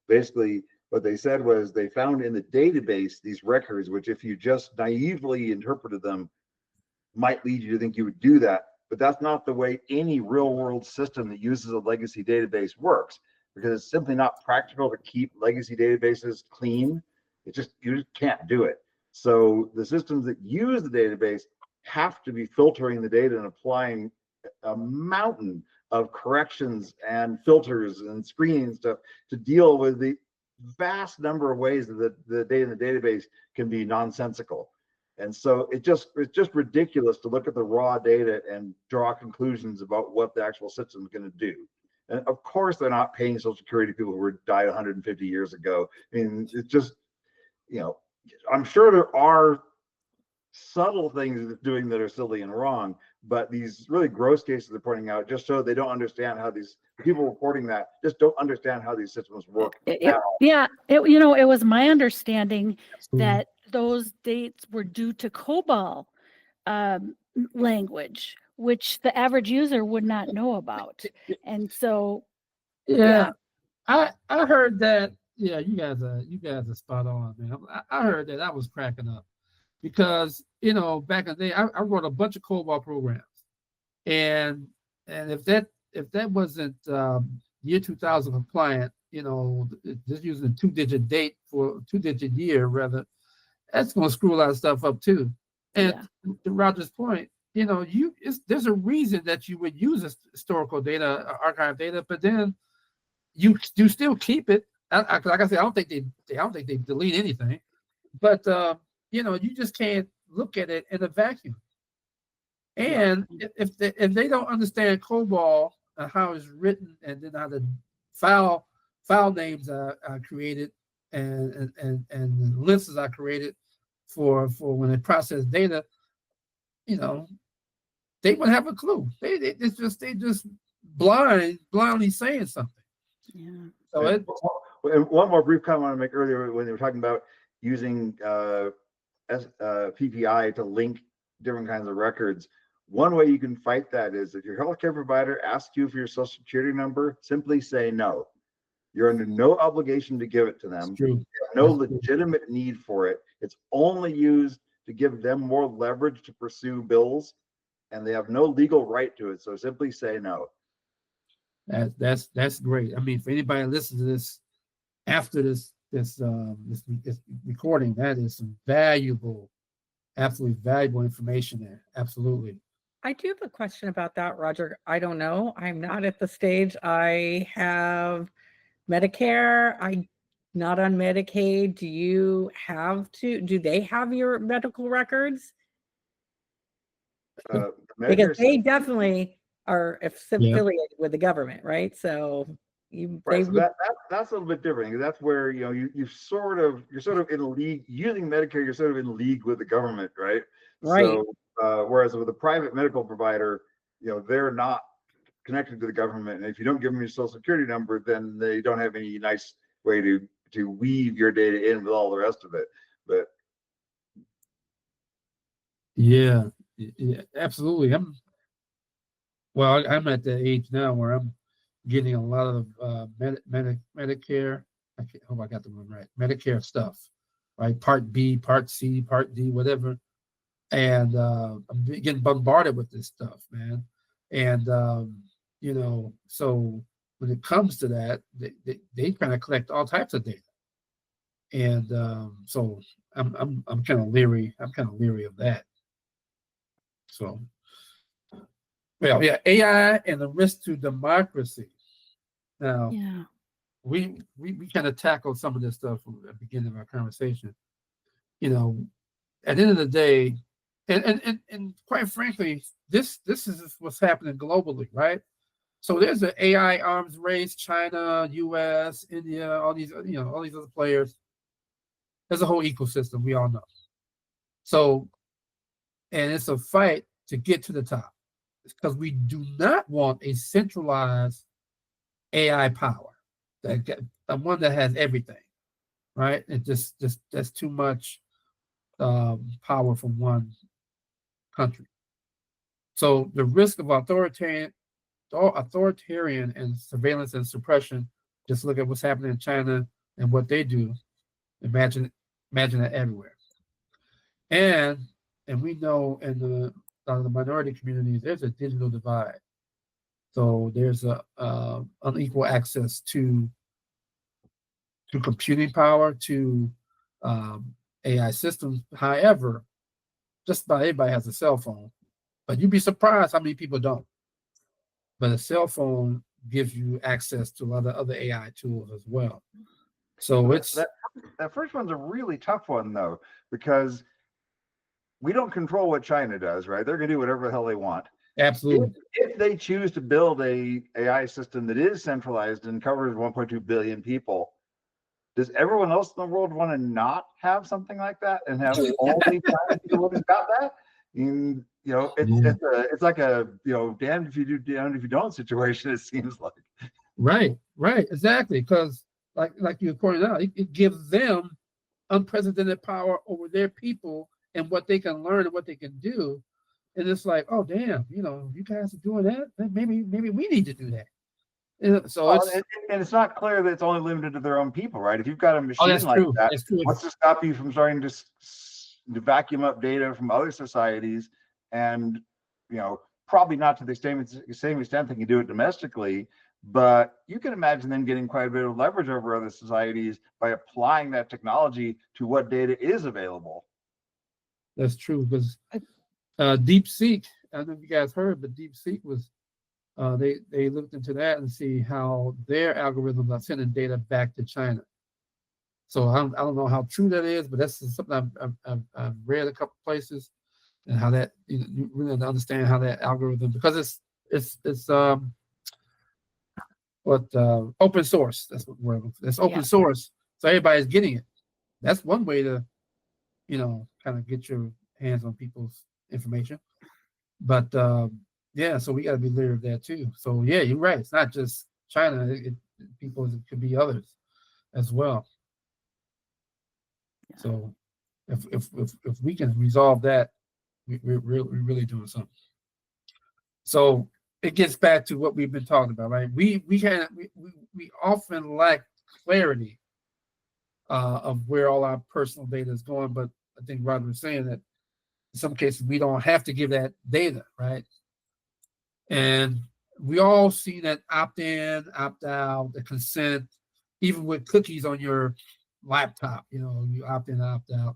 Basically, what they said was they found in the database these records, which if you just naively interpreted them, might lead you to think you would do that. but that's not the way any real world system that uses a legacy database works, because it's simply not practical to keep legacy databases clean. You just can't do it. So the systems that use the database have to be filtering the data and applying a mountain of corrections and filters and screening stuff to deal with the vast number of ways that the data in the database can be nonsensical. And so it's just ridiculous to look at the raw data and draw conclusions about what the actual system is going to do. And of course, they're not paying Social Security people who were died 150 years ago. I mean, it's just, you know, I'm sure there are subtle things that doing that are silly and wrong, but these really gross cases they're pointing out just show they don't understand how these people reporting that just don't understand how these systems work. Yeah, you know, it was my understanding Absolutely. that those dates were due to COBOL language, which the average user would not know about. And so, Yeah, I heard that. Yeah, you guys are spot on, man. I heard that. I was cracking up because, you know, back in the day, I wrote a bunch of COBOL programs, and if that wasn't year 2000 compliant, you know, just using a two-digit date for two-digit year rather, that's going to screw a lot of stuff up too. And to Roger's point, you know, there's a reason that you would use historical data, archive data, but then you still keep it. Like I said, I don't think they delete anything, but you know, you just can't look at it in a vacuum. And if they don't understand COBOL and how it's written, and then how the file names are created and lists are created for when they process data, you know, they wouldn't have a clue. They just blindly saying something. yeah. So and one more brief comment I want to make earlier when they were talking about using PPI to link different kinds of records. One way you can fight that is if your healthcare provider asks you for your social security number, simply say no. You're under no obligation to give it to them. True. No legitimate need for it. It's only used to give them more leverage to pursue bills, and they have no legal right to it. So simply say no. That's great. I mean, for anybody listening to this after this recording, that is some valuable, absolutely valuable information there. Absolutely. I do have a question about that, Roger. I don't know. I'm not at the stage. I have Medicare. I'm not on Medicaid. Do they have your medical records? Because they definitely are affiliated with the government, right? So that's a little bit different. That's where, you know, you're sort of in league using Medicare. You're sort of in league with the government, right? Right. So whereas with a private medical provider, you know, they're not connected to the government, and if you don't give them your social security number, then they don't have any nice way to weave your data in with all the rest of it. But yeah, absolutely. I'm at the age now where I'm getting a lot of Medicare. I hope I got the one right. Medicare stuff, right? Part B, Part C, Part D, whatever. And I'm getting bombarded with this stuff, man. And you know, so when it comes to that, they kind of collect all types of data. And so I'm kind of leery. I'm kind of leery of that. So, well, yeah, AI and the risk to democracy. Now, we kind of tackled some of this stuff from the beginning of our conversation. You know, at the end of the day, and quite frankly, this is what's happening globally, right? So there's an AI arms race, China, US, India, all these other players. There's a whole ecosystem, we all know. So, and it's a fight to get to the top, because we do not want a centralized AI power, one that has everything, right? It just that's too much power from one country. So the risk of authoritarian and surveillance and suppression. Just look at what's happening in China and what they do. Imagine that everywhere. And we know in the minority communities, there's a digital divide. So there's a unequal access to computing power, to AI systems. However, just about everybody has a cell phone, but you'd be surprised how many people don't. But a cell phone gives you access to a lot of other AI tools as well. So it's that first one's a really tough one though, because we don't control what China does, right? They're going to do whatever the hell they want. absolutely. If they choose to build a AI system that is centralized and covers 1.2 billion people, does everyone else in the world want to not have something like that and have only China be the one who's got that? And, you know, it's like a, you know, damned if you do, damned if you don't situation, it seems like. Right, exactly. Because like you pointed out, it gives them unprecedented power over their people and what they can learn and what they can do. And it's like, oh damn, you know, you guys are doing that, then maybe we need to do that. And so and it's not clear that it's only limited to their own people, right? If you've got a machine that's like true. that, That's true. what's to stop you from starting to vacuum up data from other societies? And, you know, probably not to the same extent they can do it domestically, but you can imagine them getting quite a bit of leverage over other societies by applying that technology to what data is available. That's true, because DeepSeek, I don't know if you guys heard, but DeepSeek was they looked into that and see how their algorithms are sending data back to China. So I don't know how true that is, but that's something I've read a couple places, and how that you really understand how that algorithm, because it's open source. That's what we're. It's open source, so everybody's getting it. That's one way to, you know, kind of get your hands on people's information. But yeah, so we got to be leery of that too. So yeah, you're right. It's not just China. It could be others as well. Yeah. So if we can resolve that, we're really doing something. So it gets back to what we've been talking about, right? We often lack clarity of where all our personal data is going, but I think Roger was saying that in some cases we don't have to give that data, right? And we all see that opt-in, opt-out, the consent, even with cookies on your laptop, you know, you opt-in, opt-out.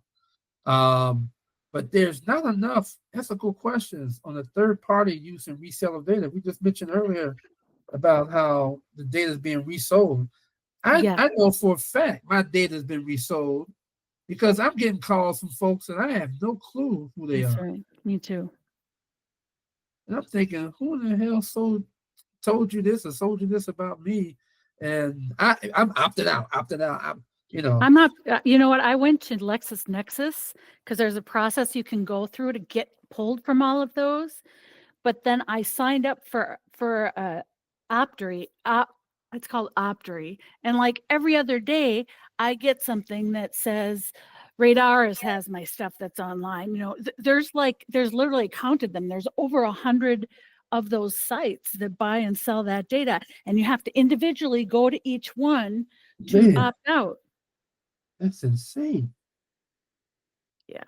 But there's not enough ethical questions on the third-party use and resale of data. We just mentioned earlier about how the data is being resold. I know for a fact my data has been resold because I'm getting calls from folks and I have no clue who they are. Right. Me too. And I'm thinking, who in the hell told you this or sold you this about me? And I'm opted out. I'm not, you know what? I went to LexisNexis because there's a process you can go through to get pulled from all of those. But then I signed up for Optory. It's called Optory. And like every other day, I get something that says Radaris has my stuff that's online. You know, there's literally counted them. There's over 100 of those sites that buy and sell that data. And you have to individually go to each one to opt out. That's insane. Yeah.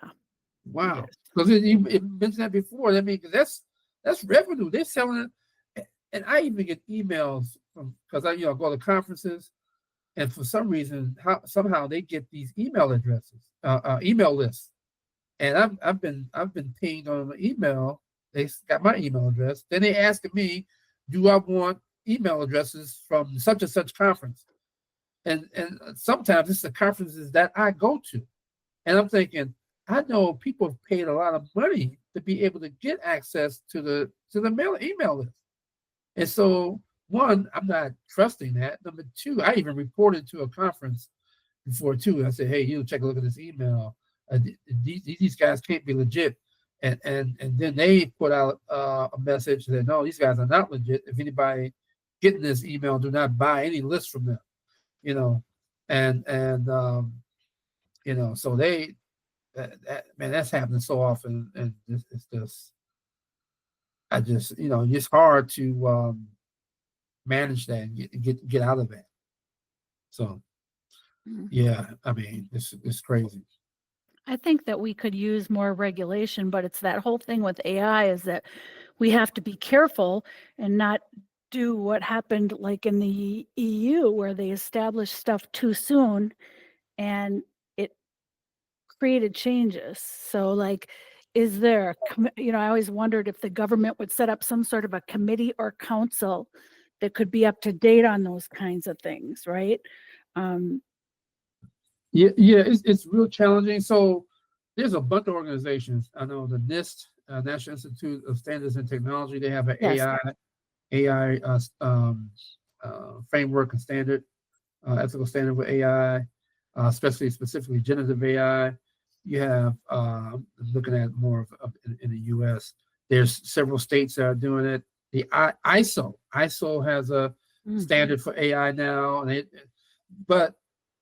Wow. Because it mentioned that before. I mean, because that's revenue. They're selling it. And I even get emails from, because I go to conferences, and for some reason, somehow they get these email addresses, email lists. And I've been pinged on an email. They got my email address. Then they asked me, do I want email addresses from such and such conference? And sometimes it's the conferences that I go to. And I'm thinking, I know people have paid a lot of money to be able to get access to the email list. And so, one, I'm not trusting that. Number two, I even reported to a conference before too. I said, hey, you check a look at this email. These guys can't be legit. And then they put out a message that no, these guys are not legit. If anybody getting this email, do not buy any list from them. You know, and so they, that's happening so often, and it's just, it's hard to manage that and get out of that. So, yeah, I mean, it's crazy. I think that we could use more regulation, but it's that whole thing with AI is that we have to be careful and not do what happened like in the EU where they established stuff too soon and it created changes. So like, is there, I always wondered if the government would set up some sort of a committee or council that could be up to date on those kinds of things, right? Yeah, it's real challenging. So there's a bunch of organizations. I know the NIST, National Institute of Standards and Technology, they have an Yes. AI framework and standard, ethical standard with AI, specifically generative AI. You have, looking at more of in the US, there's several states that are doing it. The ISO has a standard for AI now, but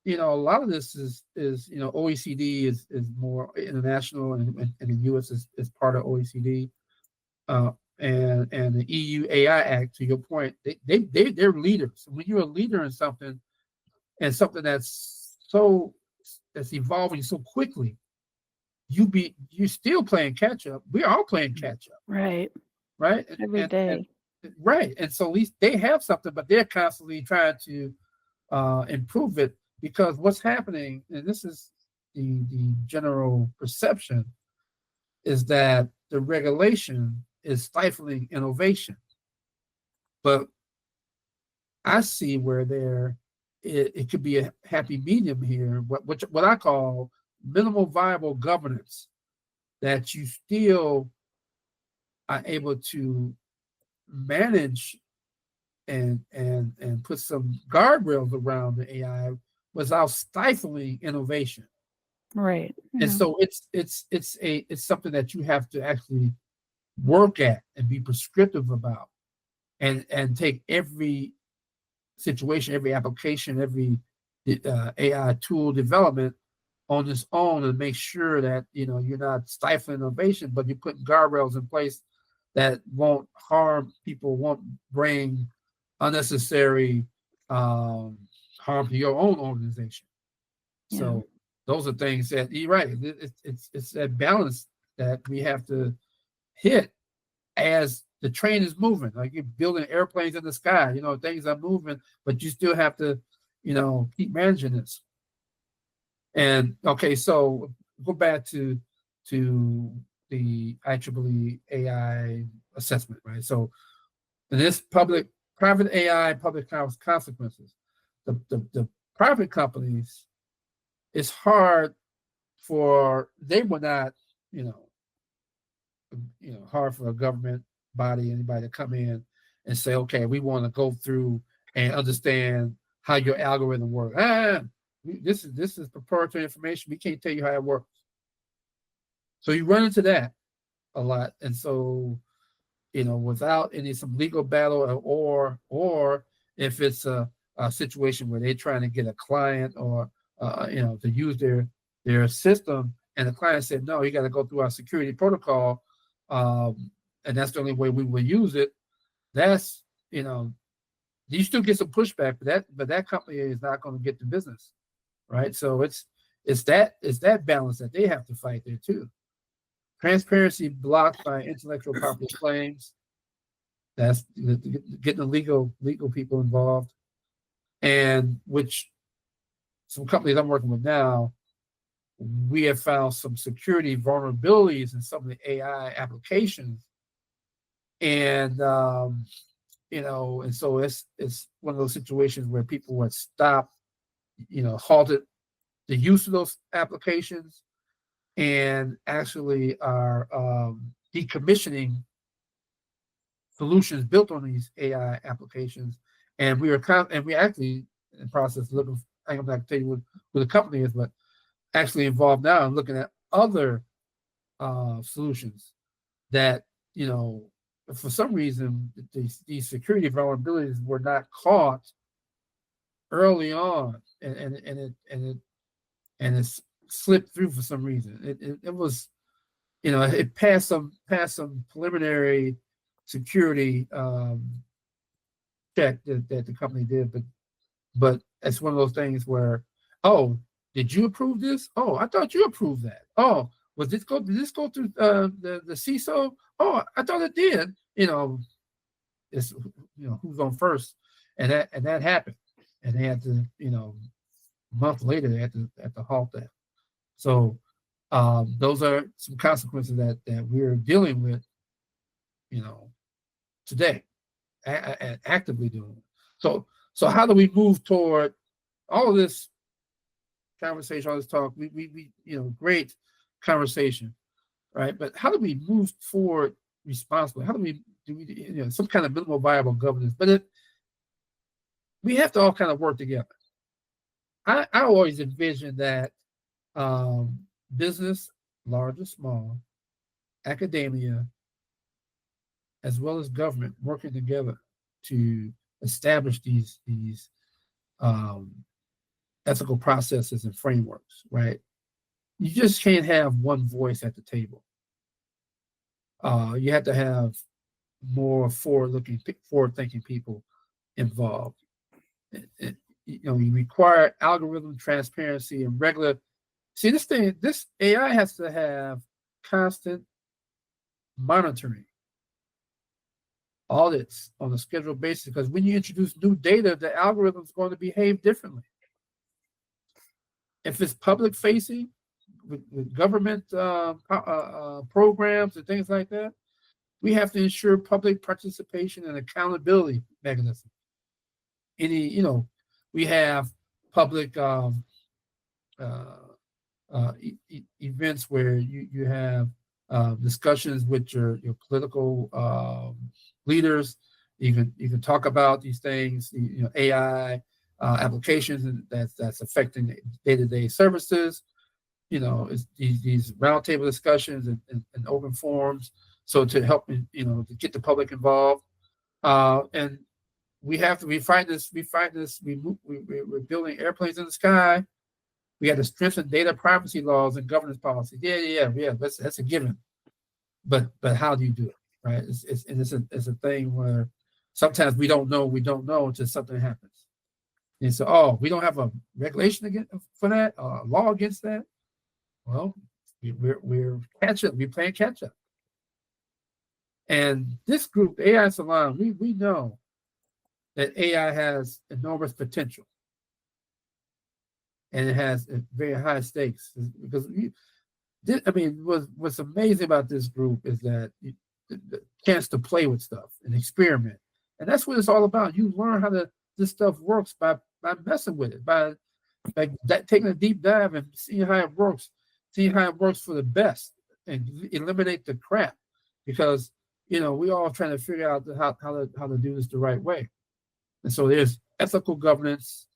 a lot of this is OECD is more international, and the US is part of OECD, and the EU AI Act. To your point, they're leaders. When you're a leader in something, and something that's evolving so quickly, you're still playing catch up. We're all playing catch up, Right. Every and day. right. And so at least they have something, but they're constantly trying to improve it, because what's happening, and this is the general perception, is that the regulation is stifling innovation. But I see where it could be a happy medium here, what I call minimal viable governance, that you still are able to manage and put some guardrails around the AI without stifling innovation. Right. And so it's something that you have to actually work at and be prescriptive about, and take every situation, every application, every AI tool development on its own, and make sure that you're not stifling innovation, but you're putting guardrails in place that won't harm people, won't bring unnecessary harm to your own organization. Yeah. So those are things that you're right. It's that balance that we have to hit as the train is moving. Like you're building airplanes in the sky, things are moving, but you still have to, keep managing this. And okay, so go back to the IEEE AI assessment, right? So in this private AI, public consequences, the private companies, it's hard they were not, hard for a government body, anybody to come in and say, okay, we want to go through and understand how your algorithm works. This is proprietary information. We can't tell you how it works. So you run into that a lot. And so, without some legal battle, or if it's a situation where they're trying to get a client or to use their system, and the client said, no, you got to go through our security protocol, and that's the only way we will use it. That's, you still get some pushback, but that company is not going to get the business, right? So it's that balance that they have to fight there too. Transparency blocked by intellectual property claims. That's getting the legal people involved, and which some companies I'm working with now, we have found some security vulnerabilities in some of the AI applications, and and so it's one of those situations where people would stop, halted the use of those applications, and actually are decommissioning solutions built on these AI applications. And we actually in the process looking. I'm not going to tell you who the company is, but actually involved now in looking at other solutions that for some reason these security vulnerabilities were not caught early on, and it's slipped through for some reason. It was, it passed some preliminary security check that the company did, but it's one of those things where, did you approve this? Oh, I thought you approved that. Oh, did this go through the CISO? Oh, I thought it did. It's who's on first, and that happened, and they had to a month later they had to halt that. So those are some consequences that we're dealing with, today, and actively doing. So how do we move toward all of this conversation, all this talk? We great conversation, right? But how do we move forward responsibly? How do we some kind of minimal viable governance? But we have to all kind of work together. I always envision that business, large or small, academia, as well as government working together to establish these ethical processes and frameworks, right? You just can't have one voice at the table. You have to have more forward-thinking people involved. You require algorithm transparency and regular. See, this AI has to have constant monitoring, audits on a scheduled basis, because when you introduce new data, the algorithm is going to behave differently. If it's public facing with government programs and things like that, we have to ensure public participation and accountability mechanism. We have public events where you have discussions with your political leaders. You can talk about these things, AI applications that's affecting day-to-day services. It's these roundtable discussions and open forums. So to help to get the public involved, and we're building airplanes in the sky. We have to strengthen data privacy laws and governance policy. Yeah. That's a given. But how do you do it, right? It's a thing where sometimes we don't know until something happens. And so, we don't have a regulation for that, a law against that. Well, we're catch up. We're playing catch up. And this group, AI Salon, we know that AI has enormous potential, and it has very high stakes, because what's amazing about this group is that the chance to play with stuff and experiment, and that's what it's all about. You learn how this stuff works by messing with it, by taking a deep dive and seeing how it works for the best, and eliminate the crap, because we all trying to figure out how to do this the right way. And so there's ethical governance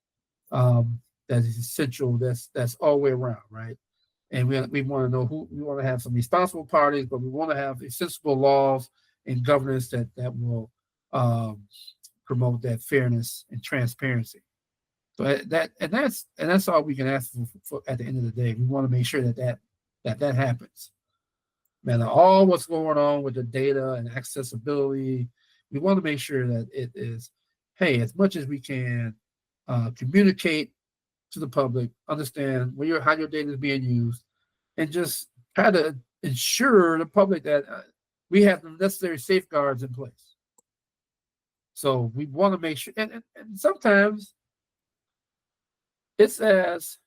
that is essential. That's all the way around, right? And we want to know we want to have some responsible parties, but we want to have sensible laws and governance that will promote that fairness and transparency. So that's all we can ask for at the end of the day. We want to make sure that happens. Man, all what's going on with the data and accessibility, we want to make sure that it is, hey, as much as we can, communicate to the public, understand how your data is being used, and just try to ensure the public that we have the necessary safeguards in place. So we want to make sure, and sometimes it's as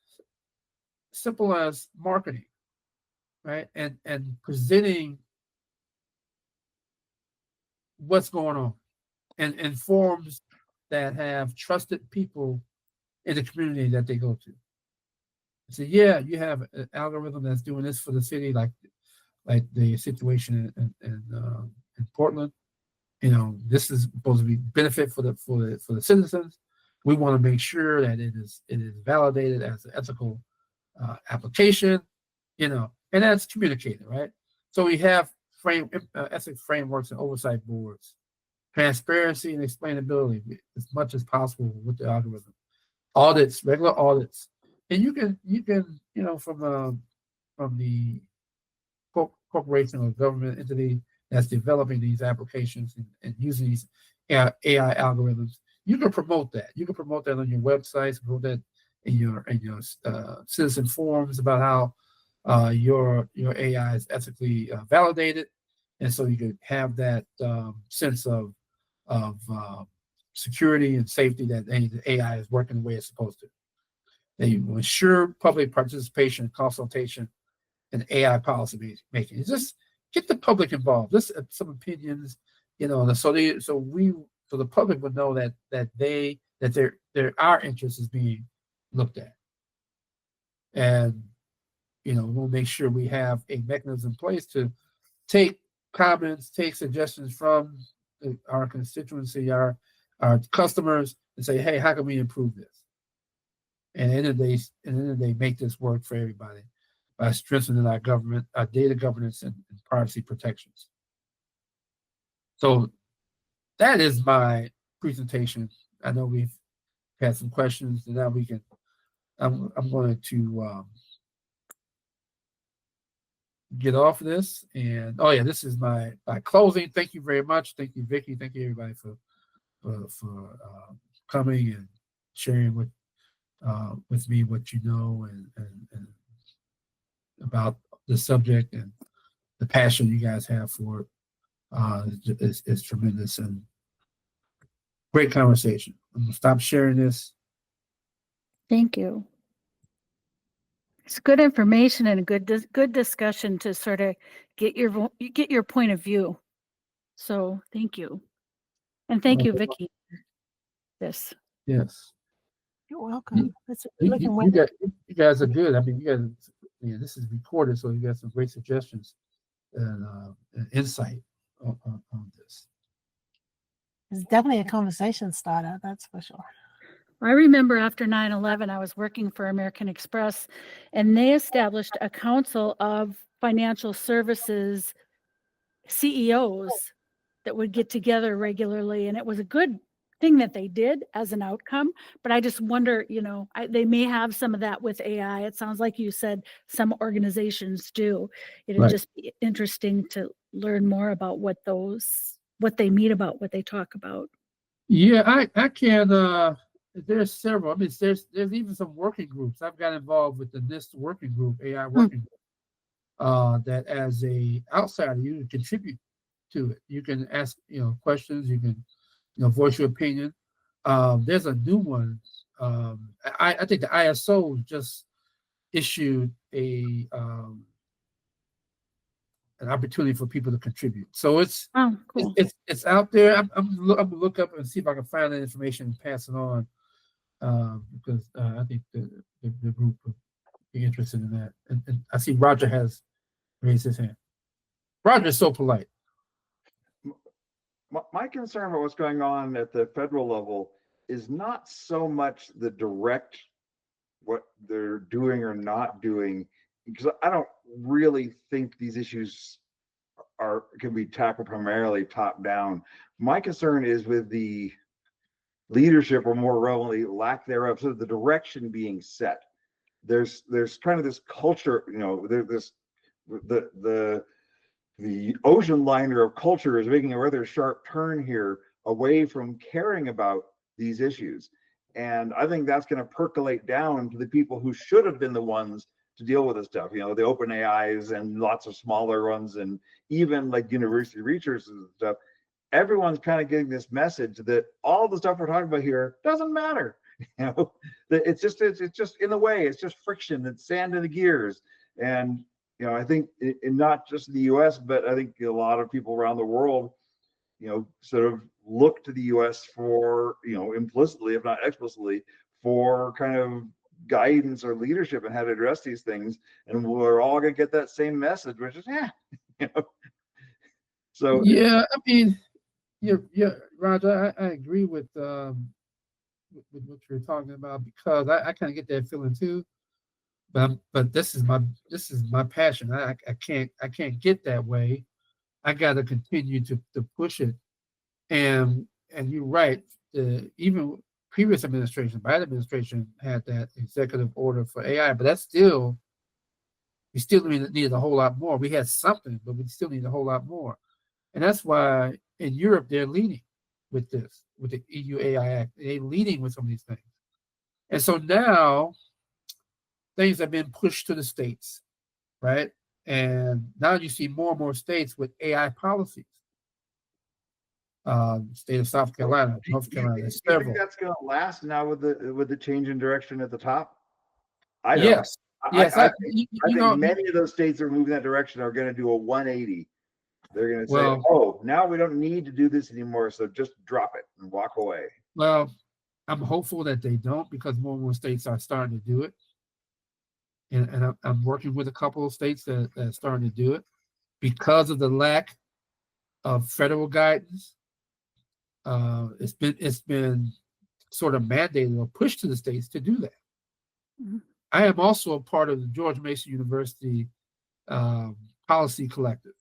simple as marketing, right? And presenting what's going on, and forums that have trusted people in the community that they go to. So yeah, you have an algorithm that's doing this for the city, like the situation in Portland. This is supposed to be benefit for the citizens. We want to make sure that it is validated as an ethical application, and that's communicated, right? So we have ethics frameworks and oversight boards, transparency and explainability as much as possible with the algorithm, audits, regular audits, and you can from the corporation or government entity that's developing these applications and using these AI algorithms, you can promote that. You can promote that on your websites, promote that citizen forums about how your AI is ethically validated, and so you could have that sense of security and safety that the AI is working the way it's supposed to. They ensure public participation and consultation in AI policy making. Just get the public involved. Just some opinions, so the public would know that our interest is being looked at, and we'll make sure we have a mechanism in place to take comments, take suggestions from our constituency, our customers, and say, hey, how can we improve this? And at the end of the day, make this work for everybody by strengthening our government, our data governance, and privacy protections. So that is my presentation. I know we've had some questions, and now I'm going to get off of this. And this is my closing. Thank you very much. Thank you, Vicki. Thank you, everybody, for coming and sharing with me what you know and about the subject, and the passion you guys have for it is tremendous, and great conversation. I'm gonna stop sharing this. Thank you. It's good information and a good discussion to sort of get your point of view. So thank you, and thank you, Vicki. This. Yes. You're welcome. You guys are good. I mean, this is recorded, so you got some great suggestions and insight on this. It's definitely a conversation starter, that's for sure. I remember after 9/11, I was working for American Express, and they established a council of financial services CEOs that would get together regularly, and it was a good thing that they did as an outcome. But I just wonder, they may have some of that with AI. It sounds like you said some organizations do. It'd Right. just be interesting to learn more about what they meet about, what they talk about. Yeah, I can. There's several. I mean, there's even some working groups. I've got involved with the NIST working group, AI working group. That as a outsider, you can contribute to it. You can ask, questions. You can, voice your opinion. There's a new one. I think the ISO just issued an opportunity for people to contribute. So it's cool. it's out there. I'm gonna look up and see if I can find that information and pass it on, because I think the group would be interested in that. And I see Roger has raised his hand. Roger is so polite. My concern about what's going on at the federal level is not so much the direct what they're doing or not doing, because I don't really think these issues can be tackled primarily top down. My concern is with the leadership, or more relevantly, lack thereof, so the direction being set. There's kind of this culture, there's the ocean liner of culture is making a rather sharp turn here away from caring about these issues. And I think that's going to percolate down to the people who should have been the ones to deal with this stuff, the open AIs and lots of smaller ones, and even like university researchers and stuff. Everyone's kind of getting this message that all the stuff we're talking about here doesn't matter. It's just in the way, it's just friction, it's sand in the gears. And I think in not just the US, but I think a lot of people around the world, sort of look to the US for, implicitly, if not explicitly, for kind of guidance or leadership and how to address these things. And we're all going to get that same message, which is, So yeah, I mean, yeah, Roger, I agree with what you're talking about, because I kind of get that feeling too. But this is my passion. I can't get that way. I got to continue to push it. And you're right. Even previous administration, Biden administration, had that executive order for AI, but we still needed a whole lot more. We had something, but we still need a whole lot more. And that's why in Europe they're leading with this, with the EU AI Act. They're leading with some of these things. And so now things have been pushed to the states, right? And now you see more and more states with AI policies. State of South Carolina, North Carolina, there's Do you think several. that's going to last now with the change in direction at the top? I don't. Yes, yes. I You think know, many of those states that are moving that direction are going to do a 180. They're going to say, Well- "Oh, now we don't need to do this anymore, so just drop it and walk away." well, I'm hopeful that they don't, because more and more states are starting to do it. And I'm working with a couple of states that are starting to do it because of the lack of federal guidance. It's been sort of mandated or pushed to the states to do that. Mhm. I am also a part of the George Mason University Policy Collective,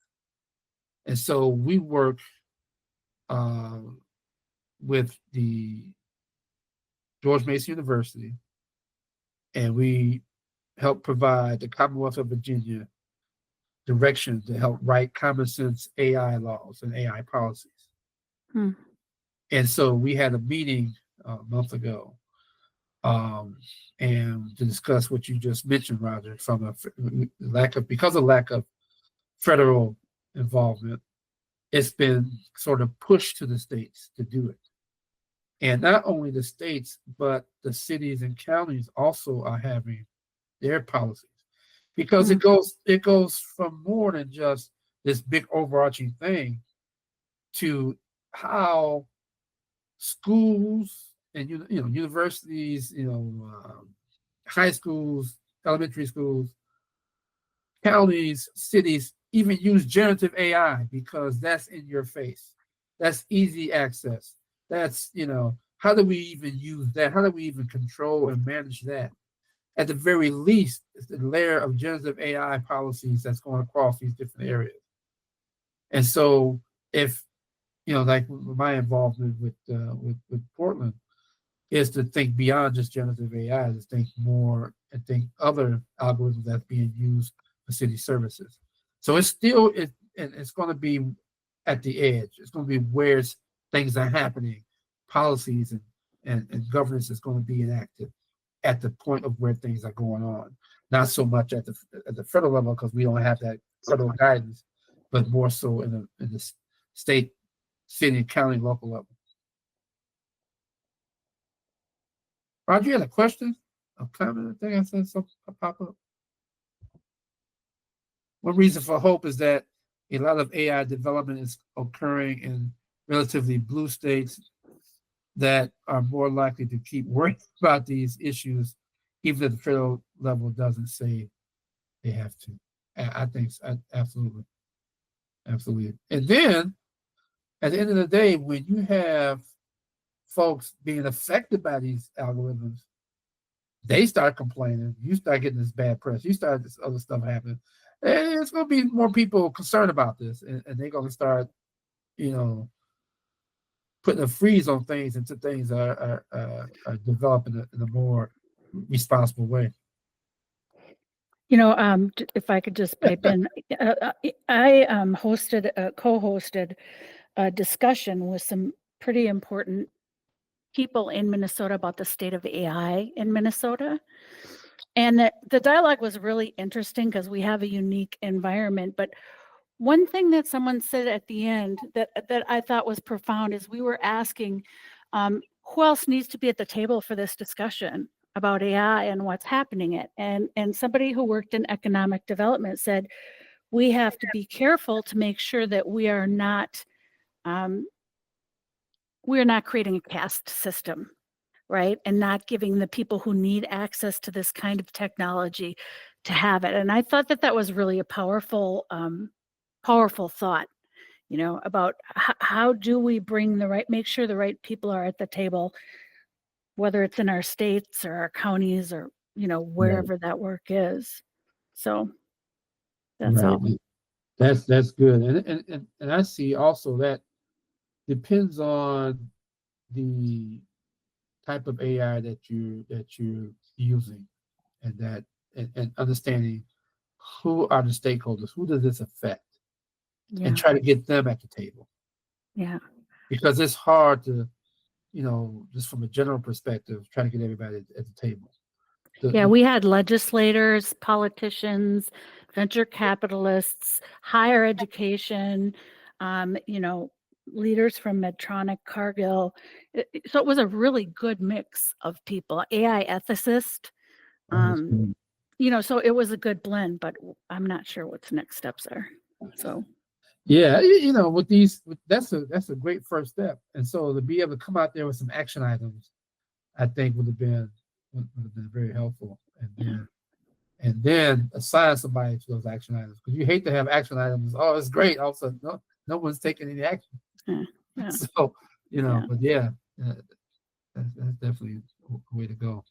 and so we work with the George Mason University, and we help provide the Commonwealth of Virginia direction to help write common sense AI laws and AI policies. Hmm. And so we had a meeting a month ago, and to discuss what you just mentioned, Roger, from because of lack of federal involvement, it's been sort of pushed to the states to do it. And not only the states, but the cities and counties also are having their policies, because it goes from more than just this big overarching thing to how schools and universities, high schools, elementary schools, counties, cities even use generative AI, because that's in your face. That's easy access. That's, how do we even use that? How do we even control and manage that? At the very least, it's the layer of generative AI policies that's going across these different areas. And so if, like my involvement with Portland is to think beyond just generative AI, to think more and think other algorithms that's being used for city services. So it's going to be at the edge. It's going to be where things are happening, policies and governance is going to be enacted at the point of where things are going on. Not so much at the federal level, because we don't have that federal guidance, but more so in the state, city, county, local level. Roger, you had a question? A comment? I think I said something pop up. One reason for hope is that a lot of AI development is occurring in relatively blue states that are more likely to keep worrying about these issues, even if the federal level doesn't say they have to. I think absolutely. Absolutely. And then at the end of the day, when you have folks being affected by these algorithms, they start complaining. You start getting this bad press. You start this other stuff happening. And it's going to be more people concerned about this, and they're going to start, putting a freeze on things until things are developing in a more responsible way. If I could just pipe in, I co-hosted a discussion with some pretty important people in Minnesota about the state of AI in Minnesota. And the dialogue was really interesting because we have a unique environment. But one thing that someone said at the end that I thought was profound is we were asking who else needs to be at the table for this discussion about AI and what's happening it. And somebody who worked in economic development said, we have to be careful to make sure that we are not creating a caste system, right? And not giving the people who need access to this kind of technology to have it. And I thought that was really a powerful thought, about how do we make sure the right people are at the table, whether it's in our states or our counties or, wherever that work is. So that's all. That's good. And I see also that depends on the type of AI that you're using, and understanding who are the stakeholders, who does this affect, Yeah. and try to get them at the table. Yeah. Because it's hard to, just from a general perspective, trying to get everybody at the table. Yeah, we had legislators, politicians, venture capitalists, higher education, leaders from Medtronic, Cargill. So it was a really good mix of people. AI ethicist, so it was a good blend, but I'm not sure what's next steps are. So. Yeah, that's a great first step. And so to be able to come out there with some action items, I think would have been very helpful. And then assign somebody to those action items, because you hate to have action items. Oh, it's great. All of a sudden, no one's taking any action. Yeah. So but that's definitely a way to go.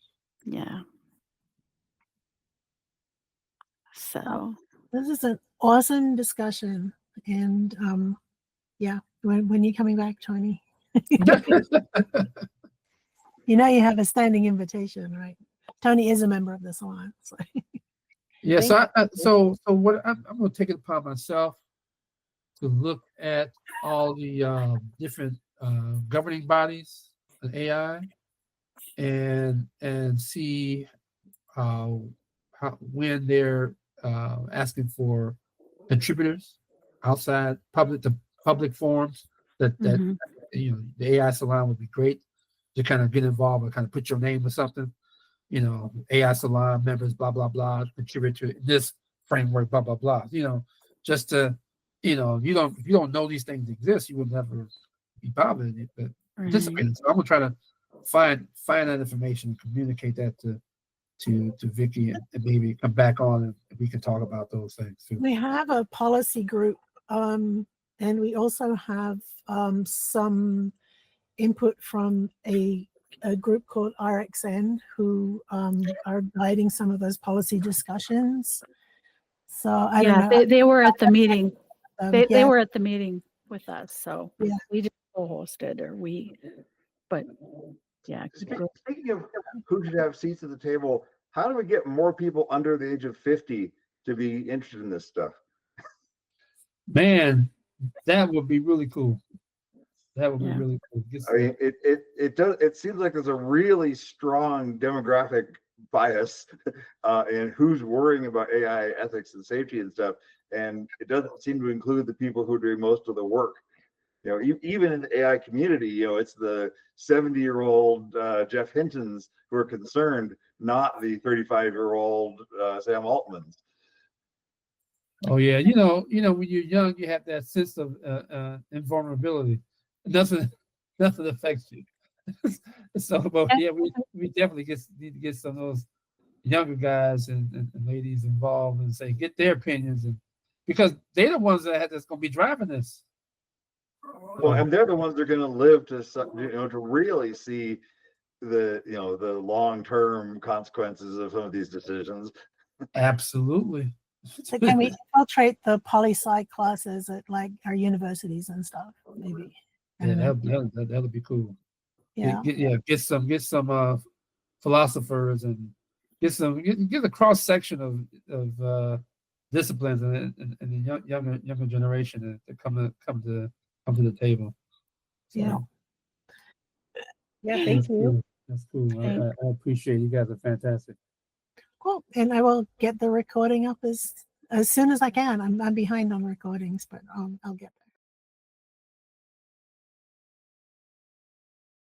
Yeah. So this is an awesome discussion, and when you're coming back, Tony, you have a standing invitation, right? Tony is a member of the salon. So. Yeah, so what I'm going to take it upon myself to look at all the different governing bodies of AI and see how when they're asking for contributors outside public forums that the AI Salon would be great to kind of get involved and kind of put your name or something. AI Salon members, blah, blah, blah, contribute to this framework, blah, blah, blah. Just to, if you don't know these things exist, you would never be bothered in it. But participate. So I'm gonna try to find that information and communicate that to Vicky and maybe come back on and we can talk about those things too. We have a policy group, and we also have some input from a group called RXN who are guiding some of those policy discussions. So I don't know. They were at the meeting. They were at the meeting with us. So we just co-hosted, but yeah. Speaking of who should have seats at the table, how do we get more people under the age of 50 to be interested in this stuff? Man, that would be really cool. That would be really cool. I mean, it seems like there's a really strong demographic bias in who's worrying about AI ethics and safety and stuff, and it doesn't seem to include the people who are doing most of the work. Even in the AI community, it's the 70-year-old Jeff Hintons who are concerned, not the 35-year-old Sam Altmans. Oh yeah, when you're young, you have that sense of invulnerability. Nothing affects you. So, but yeah, we definitely need to get some of those younger guys and ladies involved and say get their opinions, and because they're the ones that's going to be driving this. Well, and they're the ones that are going to live to really see the long-term consequences of some of these decisions. Absolutely. So can we infiltrate the poli-sci classes at like our universities and stuff? Maybe. Yeah, that'll be cool. Yeah. Get some philosophers and get a cross section of disciplines and the younger generation to come to the table. So, Thank you. Cool. That's cool. I appreciate it. You guys are fantastic. Cool. And I will get the recording up as soon as I can. I'm behind on recordings, but I'll get that.